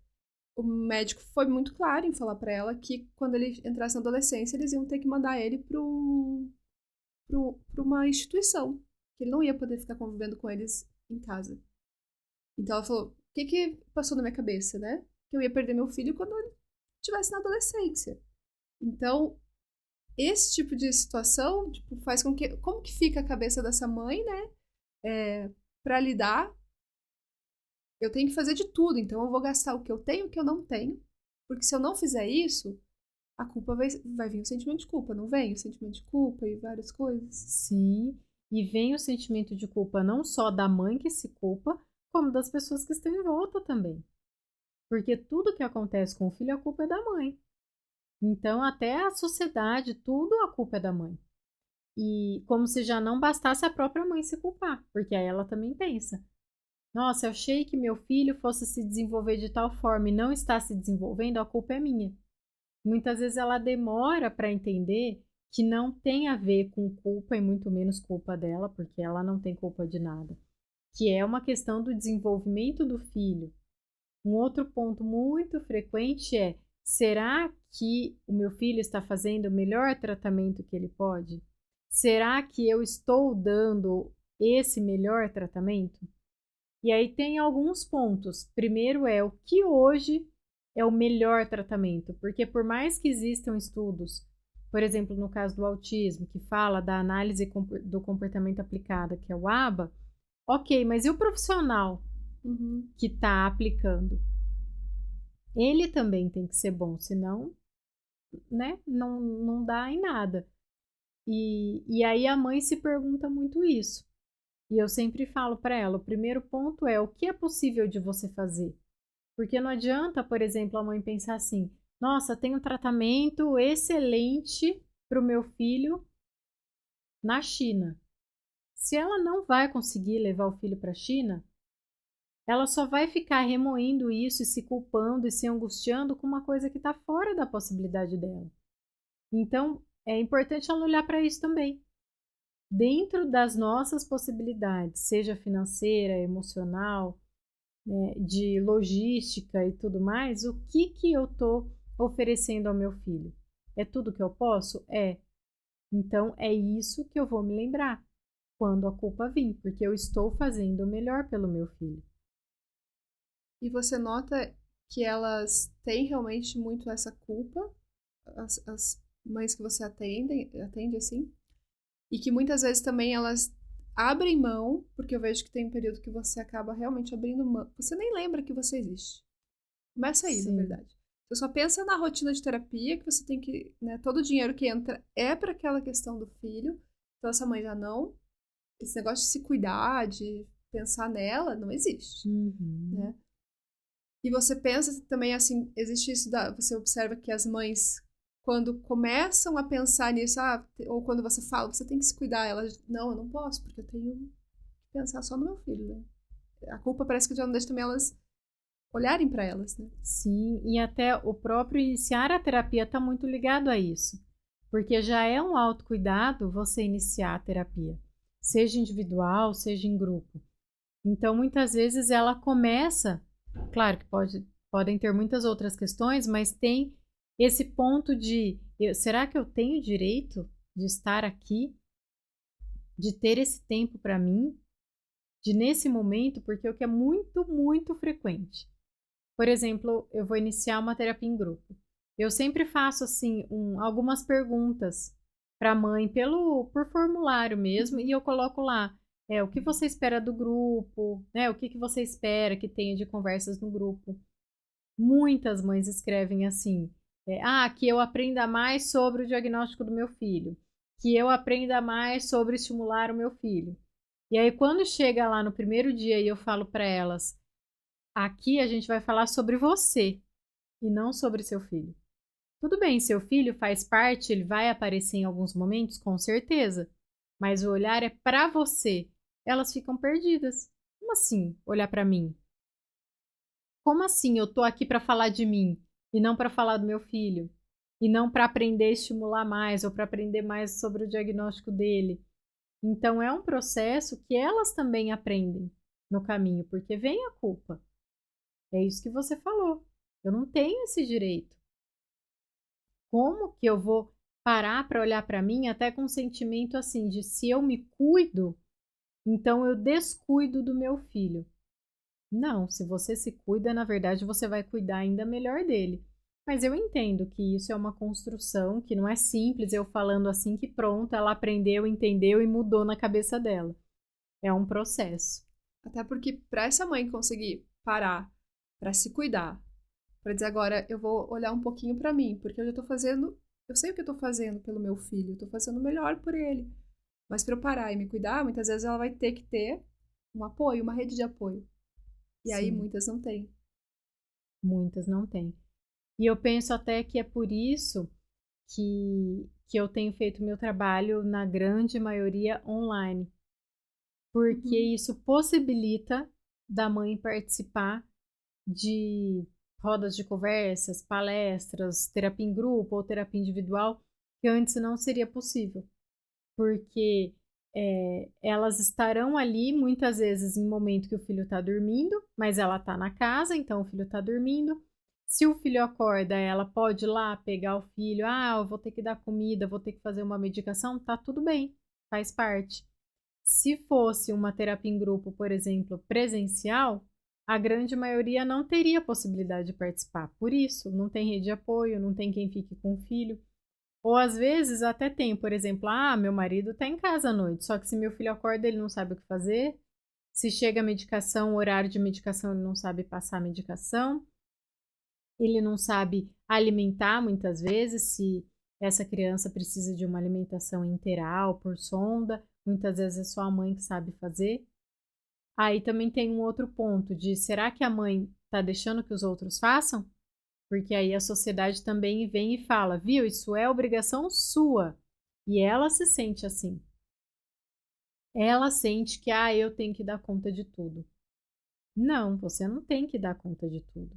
o médico foi muito claro em falar para ela que quando ele entrasse na adolescência, eles iam ter que mandar ele para uma instituição, que ele não ia poder ficar convivendo com eles em casa. Então ela falou, o que passou na minha cabeça, né? Que eu ia perder meu filho quando ele estivesse na adolescência. Então, esse tipo de situação faz com que... Como que fica a cabeça dessa mãe, né? Para lidar, eu tenho que fazer de tudo. Então, eu vou gastar o que eu tenho e o que eu não tenho. Porque se eu não fizer isso, a culpa vai vir o sentimento de culpa. Não vem o sentimento de culpa e várias coisas? Sim, e vem o sentimento de culpa não só da mãe que se culpa, como das pessoas que estão em volta também. Porque tudo que acontece com o filho, a culpa é da mãe. Então, até a sociedade, tudo a culpa é da mãe. E como se já não bastasse a própria mãe se culpar, porque aí ela também pensa: nossa, eu achei que meu filho fosse se desenvolver de tal forma e não está se desenvolvendo, a culpa é minha. Muitas vezes ela demora para entender que não tem a ver com culpa e muito menos culpa dela, porque ela não tem culpa de nada. Que é uma questão do desenvolvimento do filho. Um outro ponto muito frequente é: será que o meu filho está fazendo o melhor tratamento que ele pode? Será que eu estou dando esse melhor tratamento? E aí tem alguns pontos. Primeiro é o que hoje é o melhor tratamento, porque por mais que existam estudos, por exemplo, no caso do autismo, que fala da análise do comportamento aplicada, que é o ABA, ok, mas e o profissional que está aplicando? Ele também tem que ser bom, senão, né, não dá em nada. E aí a mãe se pergunta muito isso. E eu sempre falo para ela, o primeiro ponto é o que é possível de você fazer. Porque não adianta, por exemplo, a mãe pensar assim: nossa, tem um tratamento excelente para o meu filho na China. Se ela não vai conseguir levar o filho para a China, ela só vai ficar remoendo isso e se culpando e se angustiando com uma coisa que está fora da possibilidade dela. Então, é importante ela olhar para isso também. Dentro das nossas possibilidades, seja financeira, emocional, né, de logística e tudo mais, o que eu estou oferecendo ao meu filho? É tudo que eu posso? É. Então, é isso que eu vou me lembrar quando a culpa vir, porque eu estou fazendo o melhor pelo meu filho. E você nota que elas têm realmente muito essa culpa, as mães que você atende assim, e que muitas vezes também elas abrem mão, porque eu vejo que tem um período que você acaba realmente abrindo mão, você nem lembra que você existe. Começa aí, na verdade. Você só pensa na rotina de terapia, que você tem que, né, todo o dinheiro que entra é para aquela questão do filho, então essa mãe já não, esse negócio de se cuidar, de pensar nela, não existe, né? E você pensa também assim, existe isso você observa que as mães quando começam a pensar nisso, ou quando você fala, você tem que se cuidar, elas, não, eu não posso, porque eu tenho que pensar só no meu filho, né? A culpa parece que já não deixa também elas olharem para elas, né? Sim, e até o próprio iniciar a terapia está muito ligado a isso, porque já é um autocuidado você iniciar a terapia, seja individual, seja em grupo. Então, muitas vezes ela começa, claro que podem ter muitas outras questões, mas tem esse ponto de, será que eu tenho direito de estar aqui, de ter esse tempo para mim, de nesse momento, porque o que é muito, muito frequente. Por exemplo, eu vou iniciar uma terapia em grupo. Eu sempre faço assim algumas perguntas para a mãe por formulário mesmo, e eu coloco lá o que você espera do grupo, né? O que você espera que tenha de conversas no grupo. Muitas mães escrevem assim: que eu aprenda mais sobre o diagnóstico do meu filho, que eu aprenda mais sobre estimular o meu filho. E aí, quando chega lá no primeiro dia e eu falo para elas: aqui a gente vai falar sobre você e não sobre seu filho. Tudo bem, seu filho faz parte, ele vai aparecer em alguns momentos, com certeza, mas o olhar é para você. Elas ficam perdidas. Como assim olhar para mim? Como assim eu tô aqui para falar de mim e não para falar do meu filho? E não para aprender a estimular mais ou para aprender mais sobre o diagnóstico dele? Então é um processo que elas também aprendem no caminho, porque vem a culpa. É isso que você falou. Eu não tenho esse direito. Como que eu vou parar para olhar para mim até com um sentimento assim de se eu me cuido, então eu descuido do meu filho? Não, se você se cuida, na verdade você vai cuidar ainda melhor dele. Mas eu entendo que isso é uma construção, que não é simples eu falando assim que pronto, ela aprendeu, entendeu e mudou na cabeça dela. É um processo. Até porque para essa mãe conseguir parar para se cuidar, para dizer agora eu vou olhar um pouquinho para mim, porque eu já tô fazendo, eu sei o que eu tô fazendo pelo meu filho, eu tô fazendo o melhor por ele. Mas para eu parar e me cuidar, muitas vezes ela vai ter que ter um apoio, uma rede de apoio. E aí Sim, muitas não têm. muitas não têm. E eu penso até que é por isso que eu tenho feito meu trabalho, na grande maioria, online. Porque Uhum. isso possibilita da mãe participar de rodas de conversas, palestras, terapia em grupo ou terapia individual, que antes não seria possível. Porque elas estarão ali muitas vezes em momento que o filho está dormindo, mas ela está na casa, então o filho está dormindo. Se o filho acorda, ela pode ir lá pegar o filho, eu vou ter que dar comida, vou ter que fazer uma medicação, tá tudo bem, faz parte. Se fosse uma terapia em grupo, por exemplo, presencial, a grande maioria não teria possibilidade de participar. Por isso, não tem rede de apoio, não tem quem fique com o filho. Ou às vezes até tem, por exemplo, meu marido está em casa à noite, só que se meu filho acorda, ele não sabe o que fazer. Se chega a medicação, o horário de medicação, ele não sabe passar a medicação. Ele não sabe alimentar muitas vezes, se essa criança precisa de uma alimentação interal por sonda, muitas vezes é só a mãe que sabe fazer. Aí também tem um outro ponto de será que a mãe está deixando que os outros façam? Porque aí a sociedade também vem e fala, viu, isso é obrigação sua. E ela se sente assim. Ela sente que, eu tenho que dar conta de tudo. Não, você não tem que dar conta de tudo.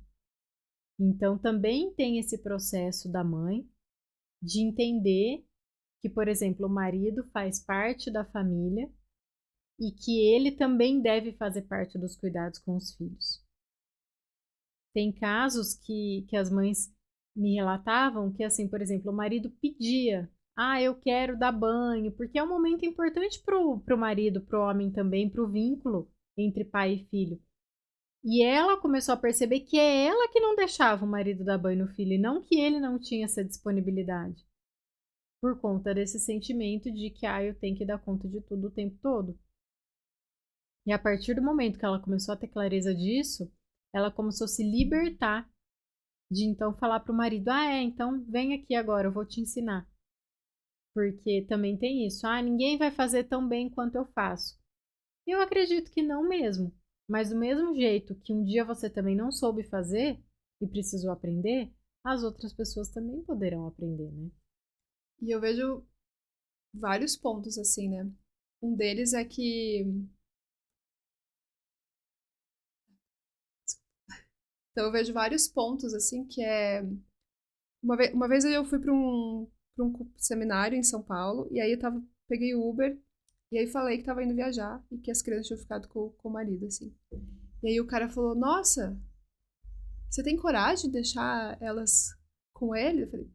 Então também tem esse processo da mãe de entender que, por exemplo, o marido faz parte da família e que ele também deve fazer parte dos cuidados com os filhos. Tem casos que as mães me relatavam que, assim, por exemplo, o marido pedia, eu quero dar banho, porque é um momento importante pro marido, pro homem também, pro vínculo entre pai e filho. E ela começou a perceber que é ela que não deixava o marido dar banho no filho, e não que ele não tinha essa disponibilidade. Por conta desse sentimento de que, eu tenho que dar conta de tudo o tempo todo. E a partir do momento que ela começou a ter clareza disso, ela começou a se libertar de então falar para o marido: então vem aqui agora, eu vou te ensinar. Porque também tem isso, ninguém vai fazer tão bem quanto eu faço. Eu acredito que não mesmo, mas do mesmo jeito que um dia você também não soube fazer e precisou aprender, as outras pessoas também poderão aprender, né? E eu vejo vários pontos assim, né? Um deles é que. Então eu vejo vários pontos assim que é. Uma vez eu fui para um seminário em São Paulo, e aí peguei o Uber, e aí falei que tava indo viajar e que as crianças tinham ficado com o marido, assim. E aí o cara falou: Nossa, você tem coragem de deixar elas com ele? Eu falei: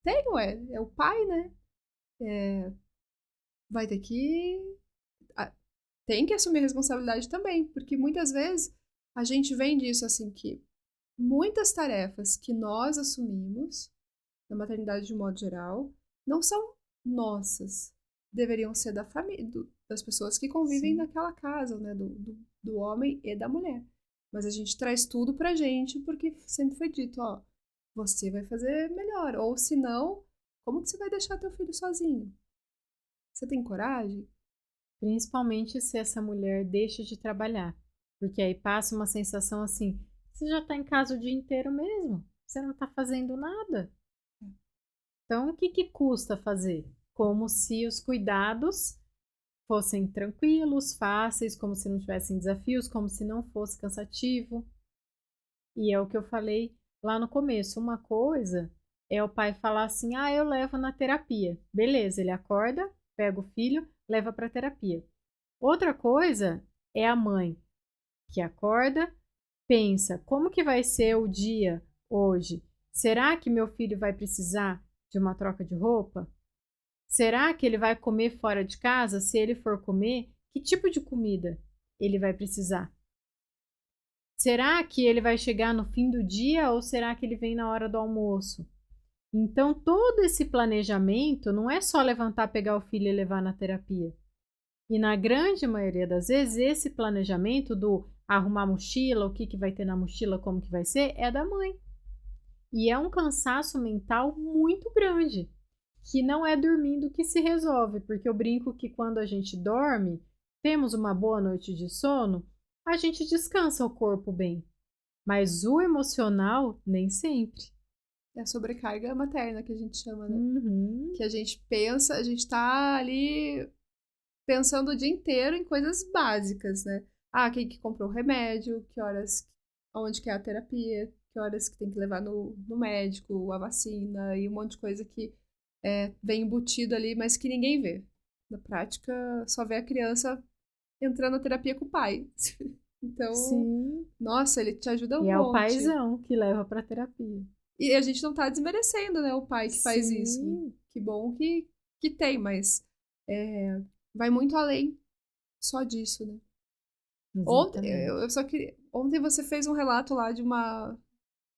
Tenho, é o pai, né? Vai ter que. Tem que assumir a responsabilidade também, porque muitas vezes a gente vem disso assim que muitas tarefas que nós assumimos na maternidade de um modo geral não são nossas, deveriam ser da família, das pessoas que convivem Sim. naquela casa, né, do homem e da mulher. Mas a gente traz tudo pra gente porque sempre foi dito, ó, você vai fazer melhor, ou se não, como que você vai deixar teu filho sozinho? Você tem coragem? Principalmente se essa mulher deixa de trabalhar. Porque aí passa uma sensação assim: você já está em casa o dia inteiro mesmo, você não está fazendo nada. Então, o que custa fazer? Como se os cuidados fossem tranquilos, fáceis, como se não tivessem desafios, como se não fosse cansativo. E é o que eu falei lá no começo. Uma coisa é o pai falar assim: ah, eu levo na terapia. Beleza, ele acorda, pega o filho, leva para terapia. Outra coisa é a mãe que acorda, pensa: como que vai ser o dia hoje? Será que meu filho vai precisar de uma troca de roupa? Será que ele vai comer fora de casa? Se ele for comer, que tipo de comida ele vai precisar? Será que ele vai chegar no fim do dia ou será que ele vem na hora do almoço? Então, todo esse planejamento não é só levantar, pegar o filho e levar na terapia. E na grande maioria das vezes, esse planejamento do arrumar a mochila, o que vai ter na mochila, como que vai ser, é da mãe. E é um cansaço mental muito grande, que não é dormindo que se resolve, porque eu brinco que quando a gente dorme, temos uma boa noite de sono, a gente descansa o corpo bem, mas o emocional nem sempre. É a sobrecarga materna que a gente chama, né? Uhum. Que a gente pensa, a gente tá ali pensando o dia inteiro em coisas básicas, né? Ah, quem que comprou o remédio, que horas, onde que é a terapia, que horas que tem que levar no médico, a vacina e um monte de coisa que vem embutido ali, mas que ninguém vê. Na prática, só vê a criança entrando na terapia com o pai. Então, Sim. nossa, ele te ajuda E um é o monte. paizão que leva para terapia. E a gente não tá desmerecendo, né, o pai que faz isso. Sim, Que bom que tem, mas vai muito além só disso, né? Ontem, exatamente. eu só queria. Ontem você fez um relato lá de uma.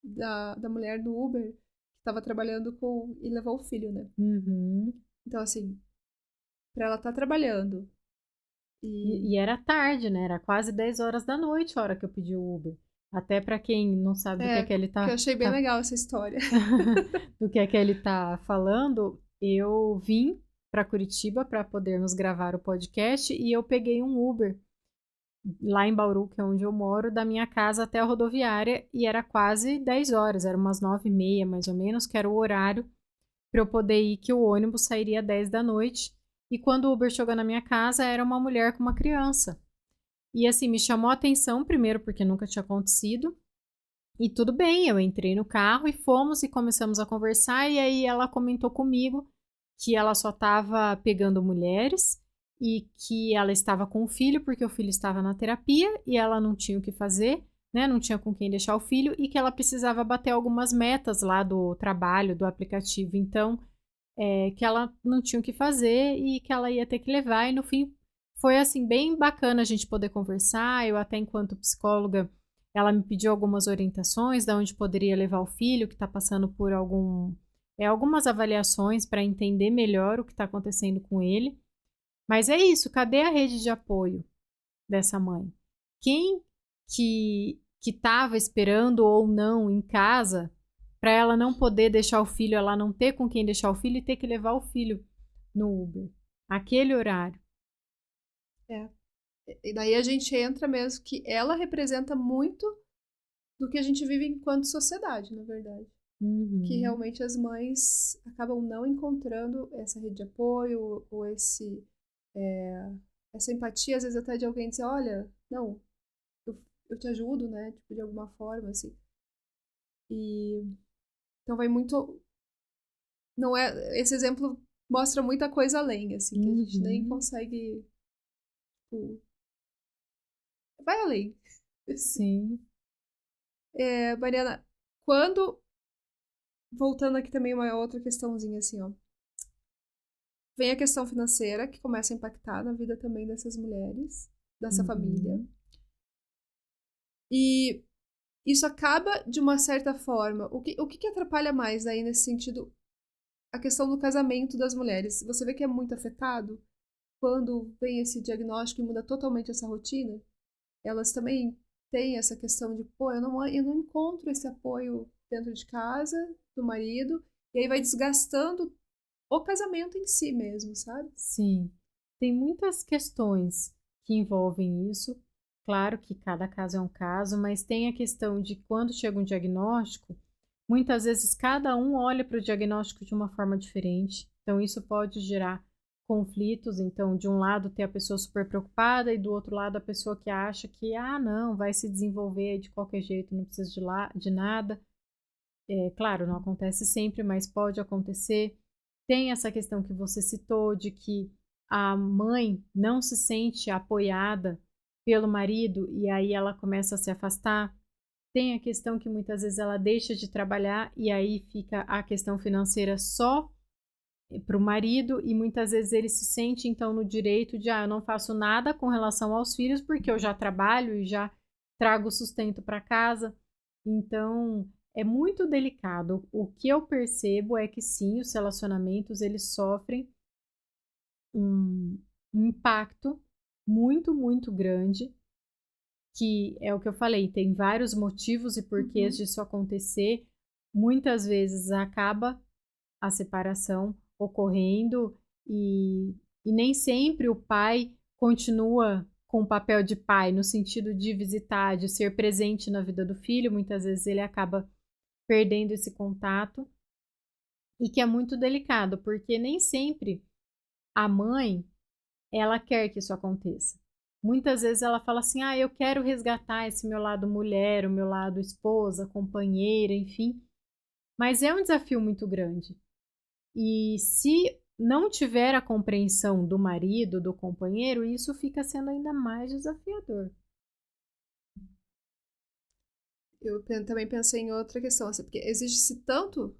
Da mulher do Uber que estava trabalhando com. E levou o filho, né? Uhum. Então, assim, pra ela estar trabalhando. E E. era tarde, né? Era quase 10 horas da noite a hora que eu pedi o Uber. Até para quem não sabe do que É, ele que eu tá, achei bem tá legal essa história. do que ele tá falando, eu vim para Curitiba para podermos gravar o podcast e eu peguei um Uber lá em Bauru, que é onde eu moro, da minha casa até a rodoviária e era quase 10 horas, era umas 9h30 mais ou menos, que era o horário para eu poder ir, que o ônibus sairia às 10 da noite. E quando o Uber chegou na minha casa, era uma mulher com uma criança. E assim, me chamou a atenção, primeiro porque nunca tinha acontecido. E tudo bem, eu entrei no carro e fomos e começamos a conversar. E aí ela comentou comigo que ela só estava pegando mulheres e que ela estava com o filho porque o filho estava na terapia e ela não tinha o que fazer, né? Não tinha com quem deixar o filho e que ela precisava bater algumas metas lá do trabalho, do aplicativo. Então, que ela não tinha o que fazer e que ela ia ter que levar. E no fim, foi assim, bem bacana a gente poder conversar. Eu até enquanto psicóloga, ela me pediu algumas orientações de onde poderia levar o filho que está passando por algumas avaliações para entender melhor o que está acontecendo com ele. Mas é isso, cadê a rede de apoio dessa mãe? Quem que estava esperando ou não em casa para ela não poder deixar o filho, ela não ter com quem deixar o filho e ter que levar o filho no Uber, aquele horário. É. E daí a gente entra mesmo que ela representa muito do que a gente vive enquanto sociedade, na verdade. que Uhum. realmente as mães acabam não encontrando essa rede de apoio ou essa empatia, às vezes até de alguém dizer, olha, não, eu, eu te ajudo, né? Tipo, de alguma forma, assim. E então vai muito. Não é. Esse exemplo mostra muita coisa além, assim, que a gente nem Uhum. consegue. Tipo, vai além. Sim. Mariana, quando. Voltando aqui também uma outra questãozinha, assim, ó. Vem a questão financeira, que começa a impactar na vida também dessas mulheres, dessa família. Uhum. E isso acaba, de uma certa forma. O que atrapalha mais aí nesse sentido? A questão do casamento das mulheres. Você vê que é muito afetado quando vem esse diagnóstico e muda totalmente essa rotina? Elas também têm essa questão de, pô, eu não encontro esse apoio dentro de casa, do marido, e aí vai desgastando o casamento em si mesmo, sabe? Sim. Tem muitas questões que envolvem isso. Claro que cada caso é um caso, mas tem a questão de quando chega um diagnóstico, muitas vezes cada um olha para o diagnóstico de uma forma diferente. Então, isso pode gerar conflitos. Então, de um lado, ter a pessoa super preocupada e do outro lado, a pessoa que acha que, ah, não, vai se desenvolver de qualquer jeito, não precisa de nada. Claro, não acontece sempre, mas pode acontecer. Tem essa questão que você citou de que a mãe não se sente apoiada pelo marido e aí ela começa a se afastar. Tem a questão que muitas vezes ela deixa de trabalhar e aí fica a questão financeira só para o marido e muitas vezes ele se sente então no direito de, eu não faço nada com relação aos filhos porque eu já trabalho e já trago sustento para casa. Então, é muito delicado. O que eu percebo é que sim, os relacionamentos eles sofrem um impacto muito, muito grande, que é o que eu falei, tem vários motivos e porquês Uhum. disso acontecer. Muitas vezes acaba a separação ocorrendo e nem sempre o pai continua com o papel de pai, no sentido de visitar, de ser presente na vida do filho. Muitas vezes ele acaba perdendo esse contato e que é muito delicado, porque nem sempre a mãe ela quer que isso aconteça. Muitas vezes ela fala assim: "Ah, eu quero resgatar esse meu lado mulher, o meu lado esposa, companheira, enfim". Mas é um desafio muito grande. E se não tiver a compreensão do marido, do companheiro, isso fica sendo ainda mais desafiador. Também pensei em outra questão, assim, porque exige-se tanto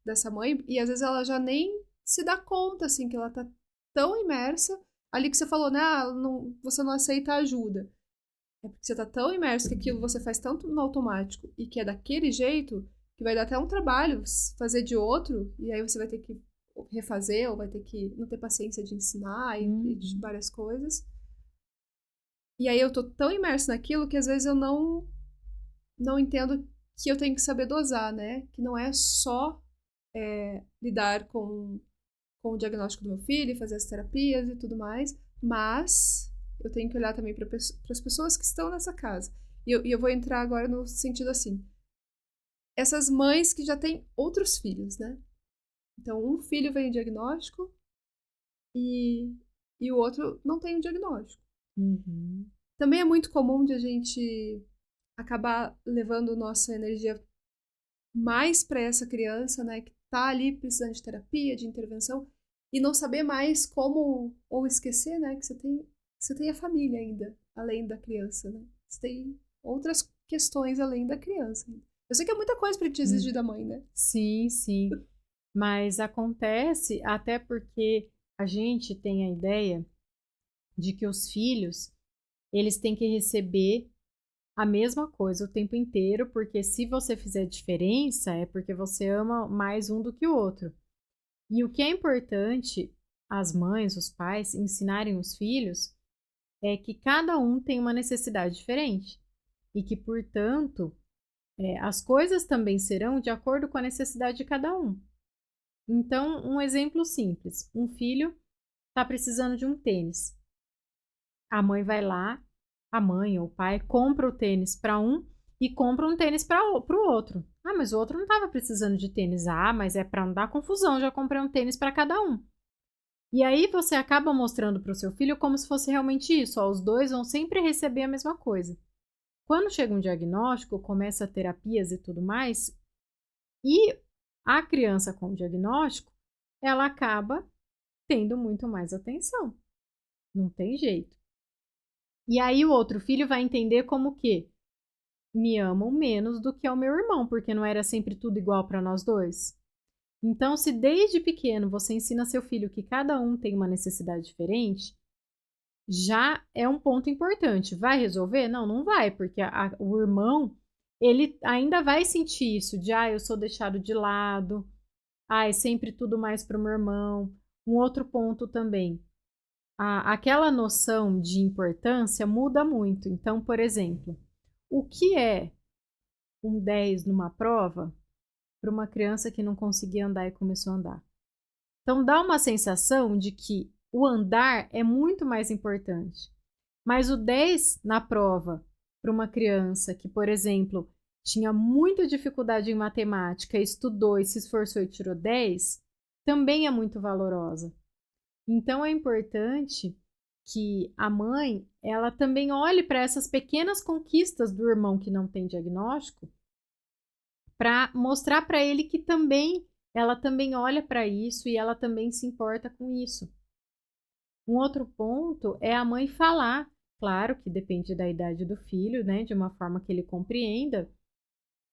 dessa mãe, e às vezes ela já nem se dá conta, assim, que ela tá tão imersa. Ali que você falou, né? Você não aceita ajuda. É porque você tá tão imerso que aquilo você faz tanto no automático e que é daquele jeito que vai dar até um trabalho fazer de outro, e aí você vai ter que refazer, ou vai ter que não ter paciência de ensinar e de Uhum. várias coisas. E aí eu tô tão imerso naquilo que às vezes eu não entendo que eu tenho que saber dosar, né? Que não é só lidar com o diagnóstico do meu filho, fazer as terapias e tudo mais, mas eu tenho que olhar também para as pessoas que estão nessa casa. E eu vou entrar agora no sentido assim: essas mães que já têm outros filhos, né? Então, um filho vem o diagnóstico e, e o outro não tem o diagnóstico. Uhum. Também é muito comum de a gente acabar levando nossa energia mais para essa criança, né, que tá ali precisando de terapia, de intervenção, e não saber mais como, ou esquecer, né, que você tem a família ainda, além da criança, né? Você tem outras questões além da criança. Eu sei que é muita coisa para te Hum. exigir da mãe, né? Sim, sim. Mas acontece até porque a gente tem a ideia de que os filhos, eles têm que receber a mesma coisa o tempo inteiro, porque se você fizer diferença, é porque você ama mais um do que o outro. E o que é importante as mães, os pais ensinarem os filhos é que cada um tem uma necessidade diferente e que, portanto, as coisas também serão de acordo com a necessidade de cada um. Então, um exemplo simples: um filho está precisando de um tênis. A mãe vai lá, a mãe ou o pai compra o tênis para um e compra um tênis para o outro. Ah, mas o outro não estava precisando de tênis. Ah, mas é para não dar confusão, já comprei um tênis para cada um. E aí você acaba mostrando para o seu filho como se fosse realmente isso. Ó, os dois vão sempre receber a mesma coisa. Quando chega um diagnóstico, começa terapias e tudo mais, e a criança com diagnóstico, ela acaba tendo muito mais atenção. Não tem jeito. E aí o outro filho vai entender como que me amam menos do que ao meu irmão, porque não era sempre tudo igual para nós dois. Então, se desde pequeno você ensina seu filho que cada um tem uma necessidade diferente, já é um ponto importante. Vai resolver? Não, não vai, porque o irmão, ele ainda vai sentir isso de, eu sou deixado de lado, é sempre tudo mais para o meu irmão. Um outro ponto também, aquela noção de importância muda muito. Então, por exemplo, o que é um 10 numa prova para uma criança que não conseguia andar e começou a andar? Então, dá uma sensação de que o andar é muito mais importante. Mas o 10 na prova para uma criança que, por exemplo, tinha muita dificuldade em matemática, estudou e se esforçou e tirou 10, também é muito valorosa. Então, é importante que a mãe, ela também olhe para essas pequenas conquistas do irmão que não tem diagnóstico, para mostrar para ele que ela também olha para isso e ela também se importa com isso. Um outro ponto é a mãe falar, claro que depende da idade do filho, né, de uma forma que ele compreenda,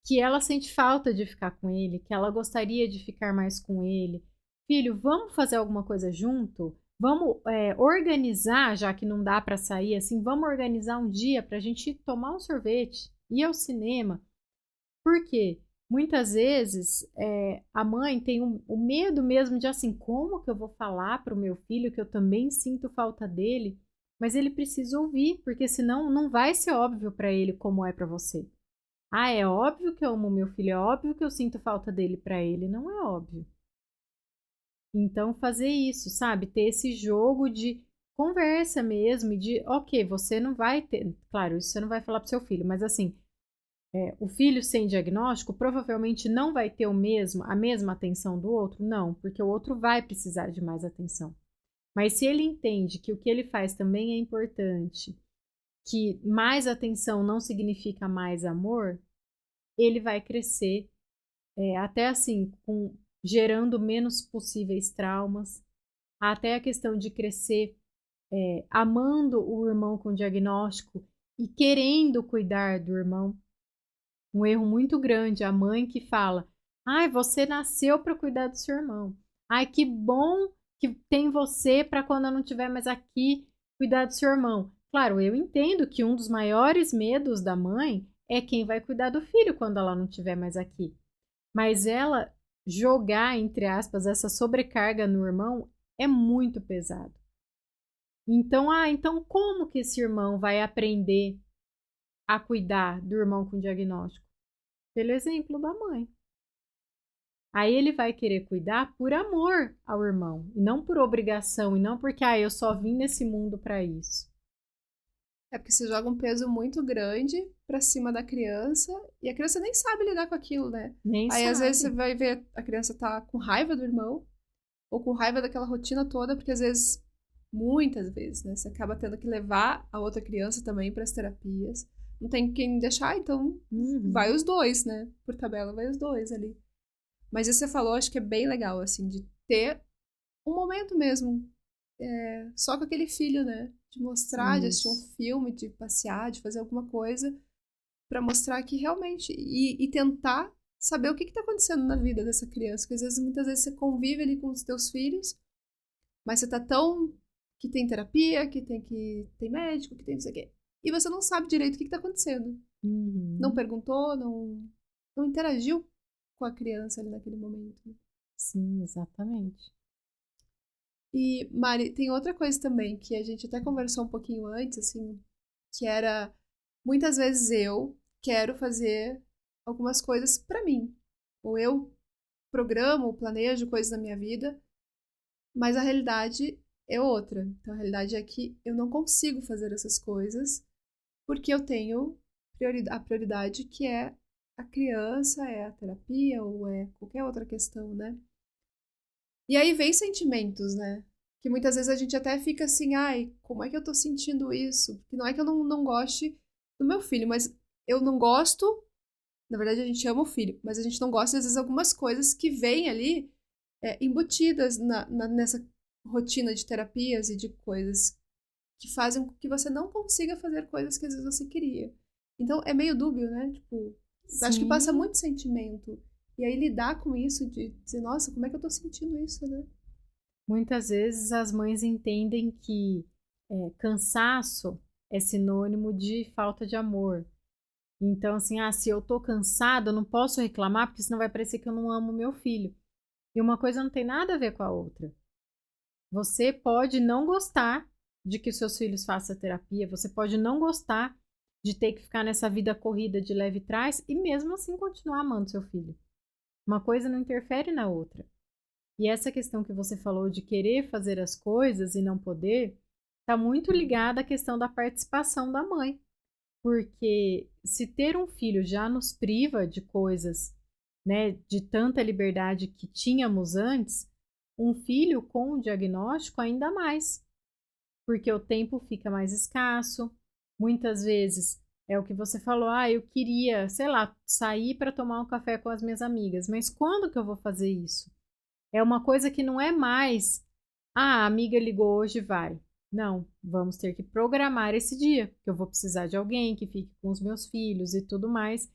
que ela sente falta de ficar com ele, que ela gostaria de ficar mais com ele. Filho, vamos fazer alguma coisa junto? Vamos organizar, já que não dá para sair assim, vamos organizar um dia para a gente tomar um sorvete, ir ao cinema. Por quê? Muitas vezes a mãe tem o medo mesmo de assim, como que eu vou falar para o meu filho que eu também sinto falta dele? Mas ele precisa ouvir, porque senão não vai ser óbvio para ele como é para você. É óbvio que eu amo meu filho, é óbvio que eu sinto falta dele para ele, não é óbvio. Então fazer isso, sabe? Ter esse jogo de conversa mesmo e de, ok, você não vai ter, claro, isso você não vai falar pro seu filho, mas assim, o filho sem diagnóstico provavelmente não vai ter a mesma atenção do outro? Não, porque o outro vai precisar de mais atenção. Mas se ele entende que o que ele faz também é importante, que mais atenção não significa mais amor, ele vai crescer até assim, gerando menos possíveis traumas, até a questão de crescer amando o irmão com diagnóstico e querendo cuidar do irmão. Um erro muito grande, a mãe que fala, você nasceu para cuidar do seu irmão. Que bom que tem você para quando eu não estiver mais aqui, cuidar do seu irmão. Claro, eu entendo que um dos maiores medos da mãe é quem vai cuidar do filho quando ela não estiver mais aqui. Mas ela jogar, entre aspas, essa sobrecarga no irmão é muito pesado. Então, então como que esse irmão vai aprender a cuidar do irmão com diagnóstico? Pelo exemplo da mãe. Aí ele vai querer cuidar por amor ao irmão, e não por obrigação, e não porque eu só vim nesse mundo para isso. É porque você joga um peso muito grande pra cima da criança e a criança nem sabe lidar com aquilo, né? Nem Aí sabe. às vezes você vai ver a criança tá com raiva do irmão ou com raiva daquela rotina toda, porque às vezes, muitas vezes, né, você acaba tendo que levar a outra criança também para as terapias. Não tem quem deixar, então vai os dois, né? Por tabela, vai os dois ali. Mas isso que você falou, acho que é bem legal, assim, de ter um momento mesmo só com aquele filho, né? De mostrar, de assistir um filme, de passear, de fazer alguma coisa pra mostrar que realmente... E tentar saber o que tá acontecendo na vida dessa criança. Porque às vezes, muitas vezes você convive ali com os teus filhos, mas você tá tão... que tem terapia, que tem médico, que tem não sei o quê. E você não sabe direito o que tá acontecendo. Não perguntou, não interagiu com a criança ali naquele momento. Né? Sim, exatamente. E, Mari, tem outra coisa também, que a gente até conversou um pouquinho antes, assim, que era, muitas vezes eu quero fazer algumas coisas pra mim. Ou eu programo, planejo coisas na minha vida, mas a realidade é outra. Então, a realidade é que eu não consigo fazer essas coisas porque eu tenho a prioridade que é a criança, é a terapia ou é qualquer outra questão, né? E aí vem sentimentos, né? Que muitas vezes a gente até fica assim, ai, como é que eu tô sentindo isso? Porque não é que eu não goste do meu filho, mas eu não gosto. Na verdade, a gente ama o filho, mas a gente não gosta, às vezes, algumas coisas que vêm ali embutidas nessa rotina de terapias e de coisas que fazem com que você não consiga fazer coisas que às vezes você queria. Então, é meio dúbio, né? Tipo, acho que passa Sim, muito sentimento. E aí lidar com isso, de dizer, nossa, como é que eu tô sentindo isso, né? muitas vezes as mães entendem que cansaço é sinônimo de falta de amor. Então, assim, se eu tô cansada, eu não posso reclamar, porque senão vai parecer que eu não amo meu filho. E uma coisa não tem nada a ver com a outra. Você pode não gostar de que seus filhos façam terapia, você pode não gostar de ter que ficar nessa vida corrida de leve trás e mesmo assim continuar amando seu filho. Uma coisa não interfere na outra. E essa questão que você falou de querer fazer as coisas e não poder, está muito ligada à questão da participação da mãe. Porque se ter um filho já nos priva de coisas, né, de tanta liberdade que tínhamos antes, um filho com um diagnóstico ainda mais, porque o tempo fica mais escasso. Muitas vezes é o que você falou, eu queria, sei lá, sair para tomar um café com as minhas amigas, mas quando que eu vou fazer isso? É uma coisa que não é mais, a amiga ligou hoje, vai. Não, vamos ter que programar esse dia, que eu vou precisar de alguém que fique com os meus filhos e tudo mais.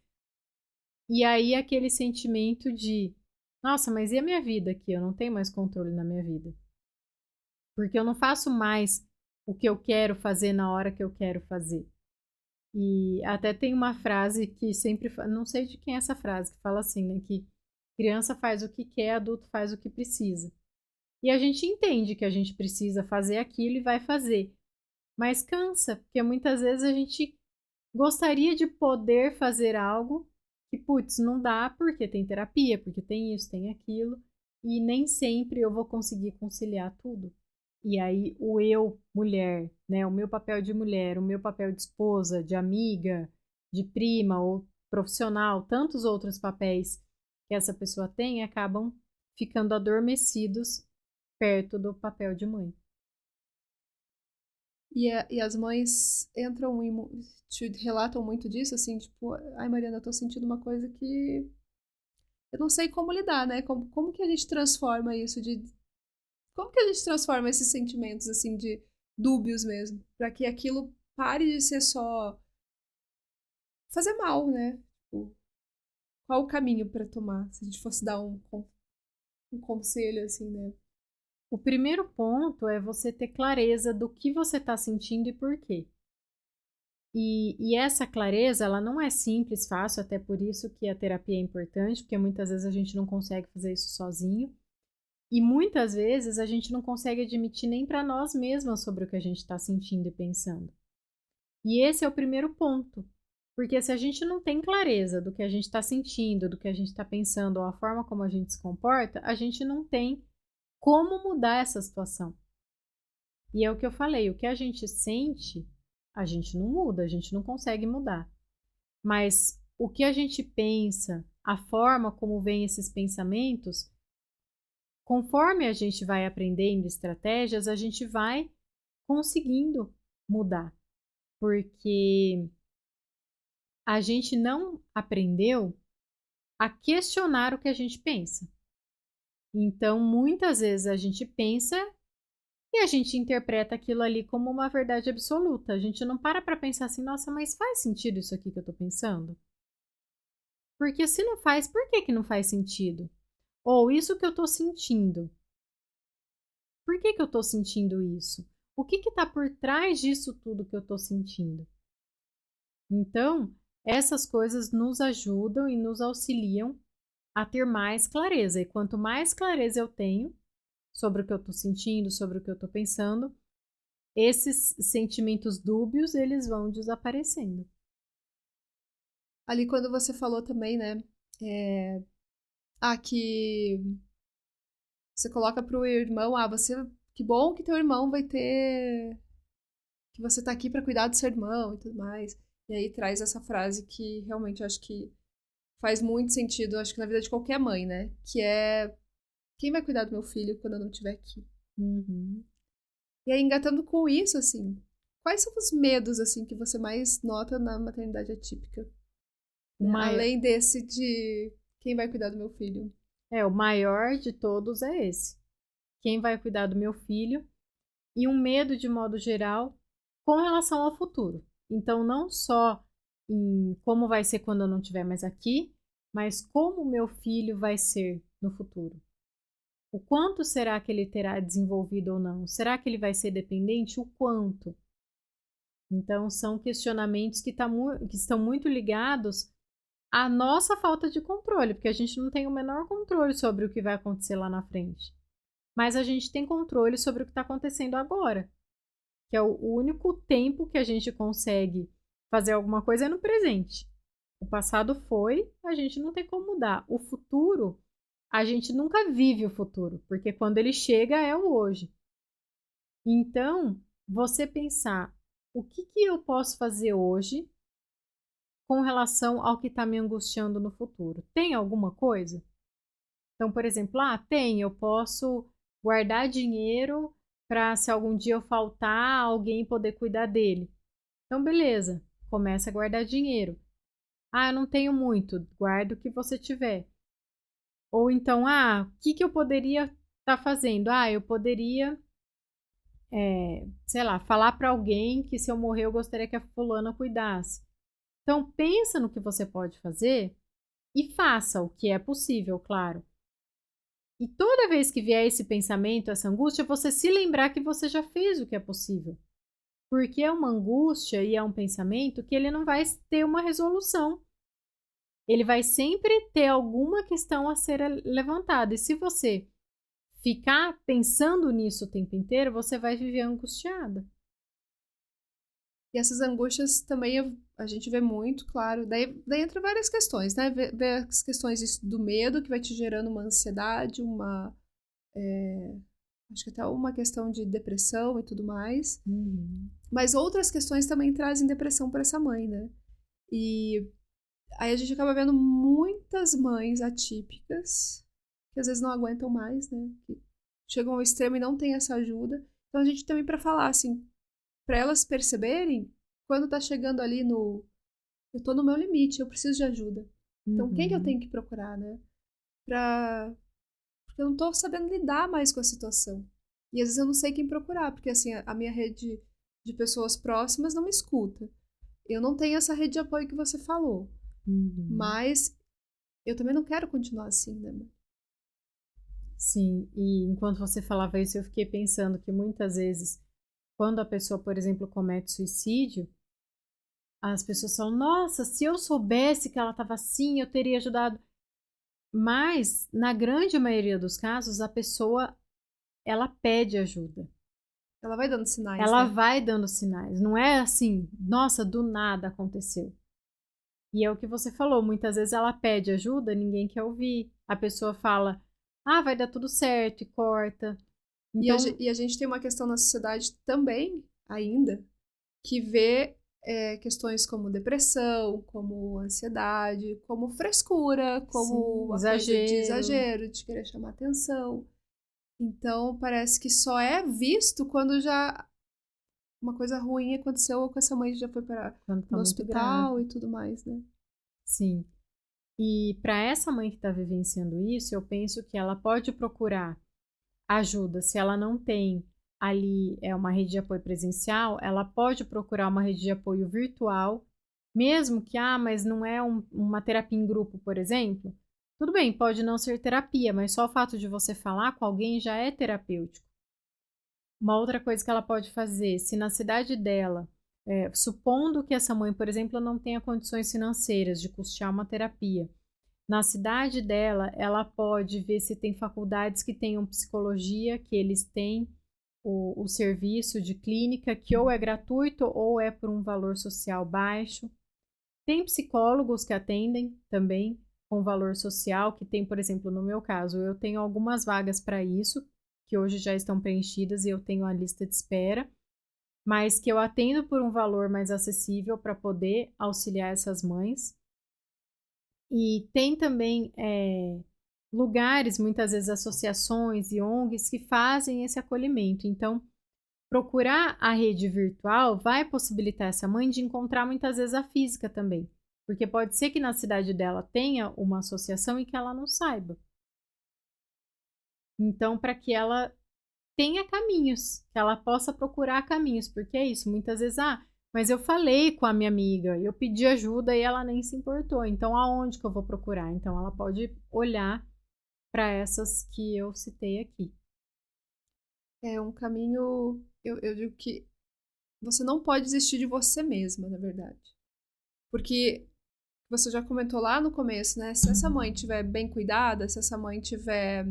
E aí aquele sentimento de, nossa, mas e a minha vida aqui? Eu não tenho mais controle na minha vida. Porque eu não faço mais o que eu quero fazer na hora que eu quero fazer. E até tem uma frase que sempre, não sei de quem é essa frase, que fala assim, né, que criança faz o que quer, adulto faz o que precisa. E a gente entende que a gente precisa fazer aquilo e vai fazer. Mas cansa, porque muitas vezes a gente gostaria de poder fazer algo que, putz, não dá porque tem terapia, porque tem isso, tem aquilo, e nem sempre eu vou conseguir conciliar tudo. E aí o eu, mulher, né, o meu papel de mulher, o meu papel de esposa, de amiga, de prima ou profissional, tantos outros papéis que essa pessoa tem acabam ficando adormecidos perto do papel de mãe. E as mães entram te relatam muito disso, assim, tipo, ai, Mariana, eu tô sentindo uma coisa que eu não sei como lidar, né? Como que a gente transforma isso de. Como que a gente transforma esses sentimentos, assim, de dúbios mesmo? Pra que aquilo pare de ser só fazer mal, né? Tipo, qual o caminho pra tomar? Se a gente fosse dar um conselho, assim, né? O primeiro ponto é você ter clareza do que você está sentindo e por quê. E essa clareza, ela não é simples, fácil, até por isso que a terapia é importante, porque muitas vezes a gente não consegue fazer isso sozinho. E muitas vezes a gente não consegue admitir nem para nós mesmas sobre o que a gente está sentindo e pensando. E esse é o primeiro ponto. Porque se a gente não tem clareza do que a gente está sentindo, do que a gente está pensando, ou a forma como a gente se comporta, a gente não tem como mudar essa situação. E é o que eu falei, o que a gente sente, a gente não muda, a gente não consegue mudar. Mas o que a gente pensa, a forma como vem esses pensamentos, conforme a gente vai aprendendo estratégias, a gente vai conseguindo mudar. Porque a gente não aprendeu a questionar o que a gente pensa. Então, muitas vezes a gente pensa e a gente interpreta aquilo ali como uma verdade absoluta. A gente não para pensar assim, nossa, mas faz sentido isso aqui que eu tô pensando? Porque se não faz, por que que não faz sentido? Ou isso que eu tô sentindo, por que que eu tô sentindo isso? O que que tá por trás disso tudo que eu tô sentindo? Então, essas coisas nos ajudam e nos auxiliam a ter mais clareza. E quanto mais clareza eu tenho sobre o que eu tô sentindo, sobre o que eu tô pensando, esses sentimentos dúbios, eles vão desaparecendo. Ali quando você falou também, né? É, que você coloca pro irmão, você. Que bom que teu irmão vai ter. Que você tá aqui pra cuidar do seu irmão e tudo mais. E aí traz essa frase que realmente eu acho que faz muito sentido, acho que na vida de qualquer mãe, né? Que é quem vai cuidar do meu filho quando eu não estiver aqui? Uhum. E aí, engatando com isso, assim, quais são os medos, assim, que você mais nota na maternidade atípica? O Né? maior, Além desse de quem vai cuidar do meu filho? o maior de todos é esse. Quem vai cuidar do meu filho? E um medo de modo geral com relação ao futuro. Então, não só em como vai ser quando eu não estiver mais aqui, mas como o meu filho vai ser no futuro. O quanto será que ele terá desenvolvido ou não? Será que ele vai ser dependente? O quanto? Então, são questionamentos que estão muito ligados à nossa falta de controle, porque a gente não tem o menor controle sobre o que vai acontecer lá na frente. Mas a gente tem controle sobre o que está acontecendo agora, que é o único tempo que a gente consegue fazer alguma coisa é no presente. O passado foi, a gente não tem como mudar. O futuro, a gente nunca vive o futuro, porque quando ele chega é o hoje. Então, você pensar o que eu posso fazer hoje com relação ao que está me angustiando no futuro. Tem alguma coisa? Então, por exemplo, eu posso guardar dinheiro para se algum dia eu faltar, alguém poder cuidar dele. Então, beleza, começa a guardar dinheiro. Eu não tenho muito, guarda o que você tiver. Ou então, o que eu poderia estar fazendo? Eu poderia, sei lá, falar para alguém que se eu morrer eu gostaria que a fulana cuidasse. Então, pensa no que você pode fazer e faça o que é possível, claro. E toda vez que vier esse pensamento, essa angústia, você se lembrar que você já fez o que é possível. Porque é uma angústia e é um pensamento que ele não vai ter uma resolução. Ele vai sempre ter alguma questão a ser levantada. E se você ficar pensando nisso o tempo inteiro, você vai viver angustiada. E essas angústias também a gente vê muito, claro. Daí entra várias questões, né? Vê as questões do medo, que vai te gerando uma ansiedade, acho que até uma questão de depressão e tudo mais. Uhum. Mas outras questões também trazem depressão para essa mãe, né? E aí a gente acaba vendo muitas mães atípicas que às vezes não aguentam mais, né? Que chegam ao extremo e não tem essa ajuda. Então a gente também para falar assim, para elas perceberem quando tá chegando ali no eu tô no meu limite, eu preciso de ajuda. Então quem que eu Uhum. tenho que procurar, né? Porque eu não tô sabendo lidar mais com a situação. E às vezes eu não sei quem procurar, porque assim, a minha rede de pessoas próximas não me escuta. Eu não tenho essa rede de apoio que você falou. Uhum. Mas eu também não quero continuar assim, né, mãe? Sim, e enquanto você falava isso, eu fiquei pensando que muitas vezes, quando a pessoa, por exemplo, comete suicídio, as pessoas falam: nossa, se eu soubesse que ela estava assim, eu teria ajudado. Mas, na grande maioria dos casos, a pessoa ela pede ajuda. Ela vai dando sinais, Ela né? vai dando sinais. Não é assim, nossa, do nada aconteceu. E é o que você falou, muitas vezes ela pede ajuda, ninguém quer ouvir. A pessoa fala: vai dar tudo certo, e corta. Então, E a gente tem uma questão na sociedade também, ainda, que vê questões como depressão, como ansiedade, como frescura, como sim, uma coisa de exagero. exagero, de querer chamar atenção. Então, parece que só é visto quando já uma coisa ruim aconteceu ou que essa mãe já foi para Quando tá no muito grave. hospital e tudo mais, né? Sim. E para essa mãe que está vivenciando isso, eu penso que ela pode procurar ajuda. Se ela não tem ali uma rede de apoio presencial, ela pode procurar uma rede de apoio virtual, mesmo que, mas não é uma terapia em grupo, por exemplo. Tudo bem, pode não ser terapia, mas só o fato de você falar com alguém já é terapêutico. Uma outra coisa que ela pode fazer, se na cidade dela, supondo que essa mãe, por exemplo, não tenha condições financeiras de custear uma terapia, na cidade dela, ela pode ver se tem faculdades que tenham psicologia, que eles têm o serviço de clínica, que ou é gratuito ou é por um valor social baixo. Tem psicólogos que atendem também com valor social, que tem, por exemplo, no meu caso, eu tenho algumas vagas para isso, que hoje já estão preenchidas e eu tenho a lista de espera. mas que eu atendo por um valor mais acessível para poder auxiliar essas mães. E tem também lugares, muitas vezes associações e ONGs que fazem esse acolhimento. Então, procurar a rede virtual vai possibilitar essa mãe de encontrar muitas vezes a física também. Porque pode ser que na cidade dela tenha uma associação e que ela não saiba. Então, para que ela tenha caminhos, que ela possa procurar caminhos, porque é isso, muitas vezes, mas eu falei com a minha amiga, eu pedi ajuda e ela nem se importou, então aonde que eu vou procurar? Então ela pode olhar para essas que eu citei aqui. É um caminho, eu digo que você não pode desistir de você mesma, na verdade. Porque você já comentou lá no começo, né? Se essa mãe estiver bem cuidada, se essa mãe tiver.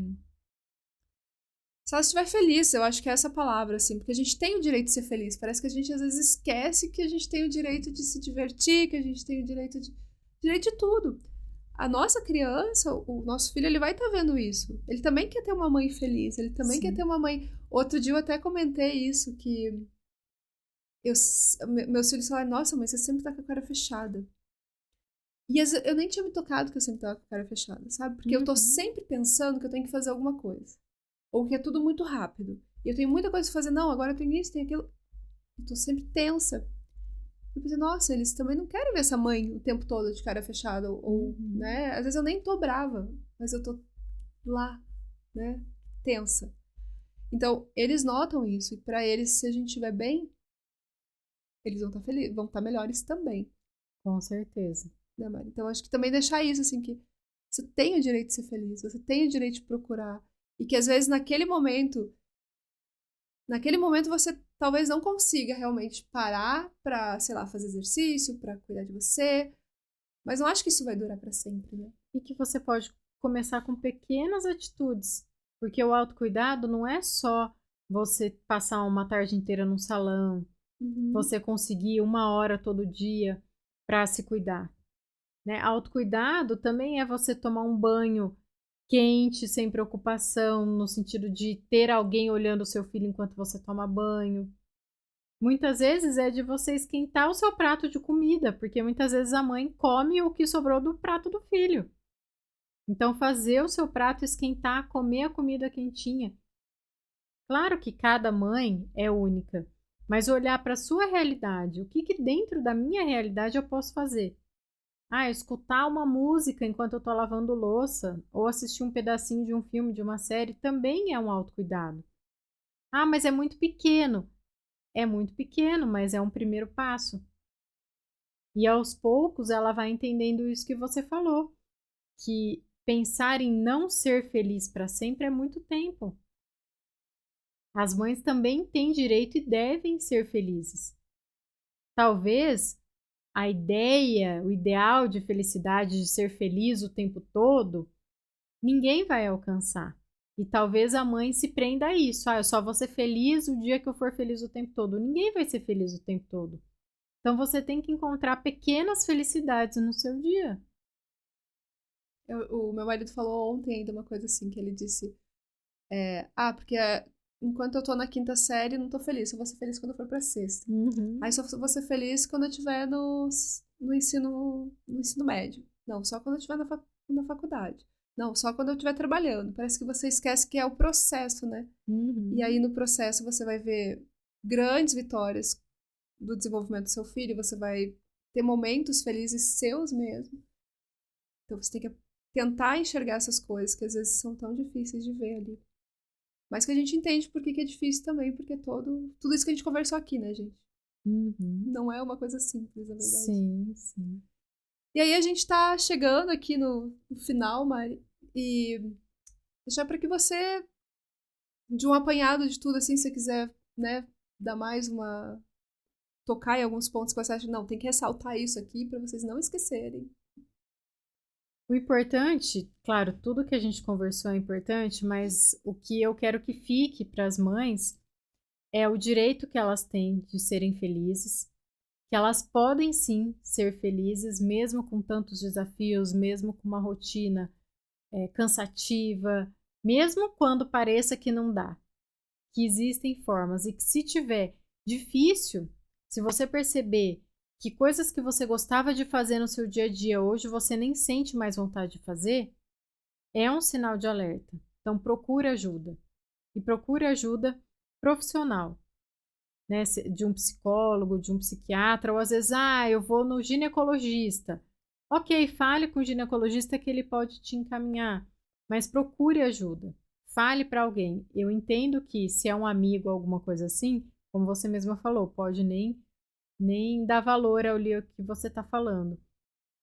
Se ela estiver feliz, eu acho que é essa palavra, assim, porque a gente tem o direito de ser feliz. Parece que a gente às vezes esquece que a gente tem o direito de se divertir, que a gente tem o direito de tudo. A nossa criança, o nosso filho, ele vai estar vendo isso. Ele também quer ter uma mãe feliz, ele também Sim. quer ter uma mãe. Outro dia eu até comentei isso, que meus filhos falaram, nossa, mãe, você sempre tá com a cara fechada. E eu nem tinha me tocado que eu sempre tava com a cara fechada, sabe? Porque eu tô sempre pensando que eu tenho que fazer alguma coisa. Ou que é tudo muito rápido. E eu tenho muita coisa pra fazer. Não, agora eu tenho isso, tenho aquilo. Eu tô sempre tensa. Eu pensei, nossa, eles também não querem ver essa mãe o tempo todo de cara fechada. Ou, né? Às vezes eu nem tô brava, mas eu tô lá, né? Tensa. Então, eles notam isso. E pra eles, se a gente estiver bem, eles vão estar felizes, vão estar melhores também. Com certeza. Né, Mari? Então, acho que também deixar isso, assim, que você tem o direito de ser feliz, você tem o direito de procurar. E que às vezes naquele momento você talvez não consiga realmente parar pra, sei lá, fazer exercício, pra cuidar de você. Mas não acho que isso vai durar pra sempre, né? E que você pode começar com pequenas atitudes. Porque o autocuidado não é só você passar uma tarde inteira num salão, você conseguir 1 hora todo dia para se cuidar. Né? Autocuidado também é você tomar um banho quente, sem preocupação, no sentido de ter alguém olhando o seu filho enquanto você toma banho. Muitas vezes é de você esquentar o seu prato de comida, porque muitas vezes a mãe come o que sobrou do prato do filho. Então, fazer o seu prato esquentar, comer a comida quentinha. Claro que cada mãe é única, mas olhar para a sua realidade, o que dentro da minha realidade eu posso fazer? Escutar uma música enquanto eu estou lavando louça, ou assistir um pedacinho de um filme, de uma série, também é um autocuidado. Mas é muito pequeno. É muito pequeno, mas é um primeiro passo. E aos poucos ela vai entendendo isso que você falou, que pensar em não ser feliz para sempre é muito tempo. As mães também têm direito e devem ser felizes. Talvez a ideia, o ideal de felicidade, de ser feliz o tempo todo, ninguém vai alcançar. E talvez a mãe se prenda a isso. Eu só vou ser feliz o dia que eu for feliz o tempo todo. Ninguém vai ser feliz o tempo todo. Então você tem que encontrar pequenas felicidades no seu dia. O meu marido falou ontem ainda uma coisa assim, que ele disse, porque enquanto eu tô na 5ª série, não tô feliz. Eu vou ser feliz quando eu for pra 6ª. Aí só vou ser feliz quando eu estiver no ensino médio. Não, só quando eu estiver na faculdade. Não, só quando eu estiver trabalhando. Parece que você esquece que é o processo, né? E aí no processo você vai ver grandes vitórias do desenvolvimento do seu filho, você vai ter momentos felizes seus mesmo. Então você tem que tentar enxergar essas coisas que às vezes são tão difíceis de ver ali. Mas que a gente entende por que é difícil também, porque tudo isso que a gente conversou aqui, né, gente? Não é uma coisa simples, na verdade. Sim, sim. E aí a gente tá chegando aqui no final, Mari, e deixar para que você, de um apanhado de tudo, assim, se você quiser, né, dar mais tocar em alguns pontos que você acha, não, tem que ressaltar isso aqui para vocês não esquecerem. O importante, claro, tudo que a gente conversou é importante, mas o que eu quero que fique para as mães é o direito que elas têm de serem felizes, que elas podem sim ser felizes, mesmo com tantos desafios, mesmo com uma rotina cansativa, mesmo quando pareça que não dá, que existem formas e que se tiver difícil. Se você perceber que coisas que você gostava de fazer no seu dia a dia, hoje você nem sente mais vontade de fazer, é um sinal de alerta. Então, procure ajuda. E procure ajuda profissional, né? De um psicólogo, de um psiquiatra, ou às vezes, eu vou no ginecologista. Ok, fale com o ginecologista que ele pode te encaminhar, mas procure ajuda. Fale para alguém. Eu entendo que se é um amigo, alguma coisa assim, como você mesma falou, pode nem dar valor ao que você está falando.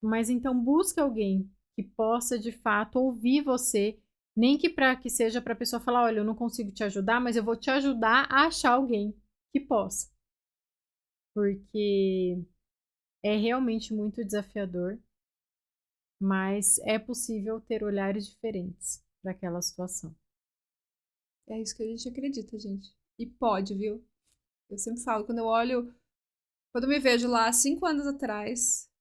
Mas então busque alguém que possa de fato ouvir você, nem que seja para a pessoa falar, olha, eu não consigo te ajudar, mas eu vou te ajudar a achar alguém que possa. Porque é realmente muito desafiador, mas é possível ter olhares diferentes para aquela situação. É isso que a gente acredita, gente. E pode, viu? Eu sempre falo, quando eu me vejo lá 5 anos atrás,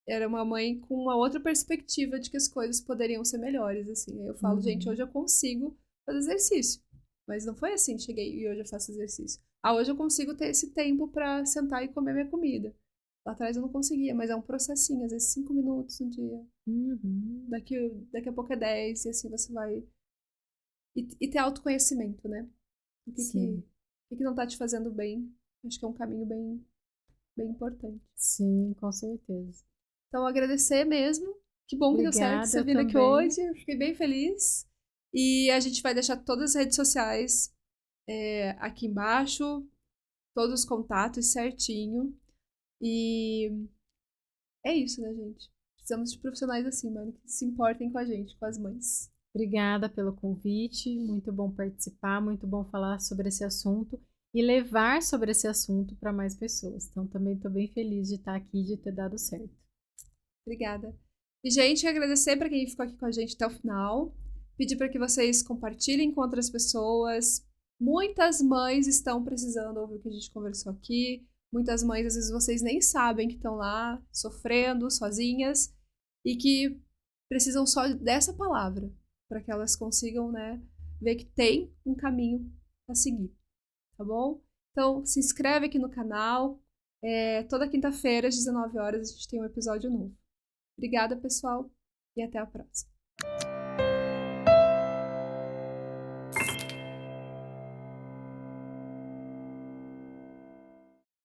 era uma mãe com uma outra perspectiva de que as coisas poderiam ser melhores, assim. Aí eu falo, gente, hoje eu consigo fazer exercício. Mas não foi assim, cheguei e hoje eu faço exercício. Hoje eu consigo ter esse tempo para sentar e comer minha comida. Lá atrás eu não conseguia, mas é um processinho, às vezes 5 minutos no dia. Daqui a pouco é 10, e assim você vai. E ter autoconhecimento, né? O que não tá te fazendo bem. Acho que é um caminho bem importante. Sim, com certeza. Então, agradecer mesmo. Que bom que deu certo você vir aqui hoje. Eu fiquei bem feliz. E a gente vai deixar todas as redes sociais aqui embaixo. Todos os contatos certinho. E é isso, né, gente? Precisamos de profissionais assim, mano, que se importem com a gente, com as mães. Obrigada pelo convite. Muito bom participar, muito bom falar sobre esse assunto e levar sobre esse assunto para mais pessoas. Então, também estou bem feliz de estar aqui e de ter dado certo. Obrigada. E, gente, agradecer para quem ficou aqui com a gente até o final. Pedir para que vocês compartilhem com outras pessoas. Muitas mães estão precisando ouvir o que a gente conversou aqui. Muitas mães, às vezes, vocês nem sabem que estão lá sofrendo, sozinhas, e que precisam só dessa palavra para que elas consigam, né, ver que tem um caminho a seguir. Tá bom? Então, se inscreve aqui no canal. Toda quinta-feira, às 19 horas, a gente tem um episódio novo. Obrigada, pessoal, e até a próxima.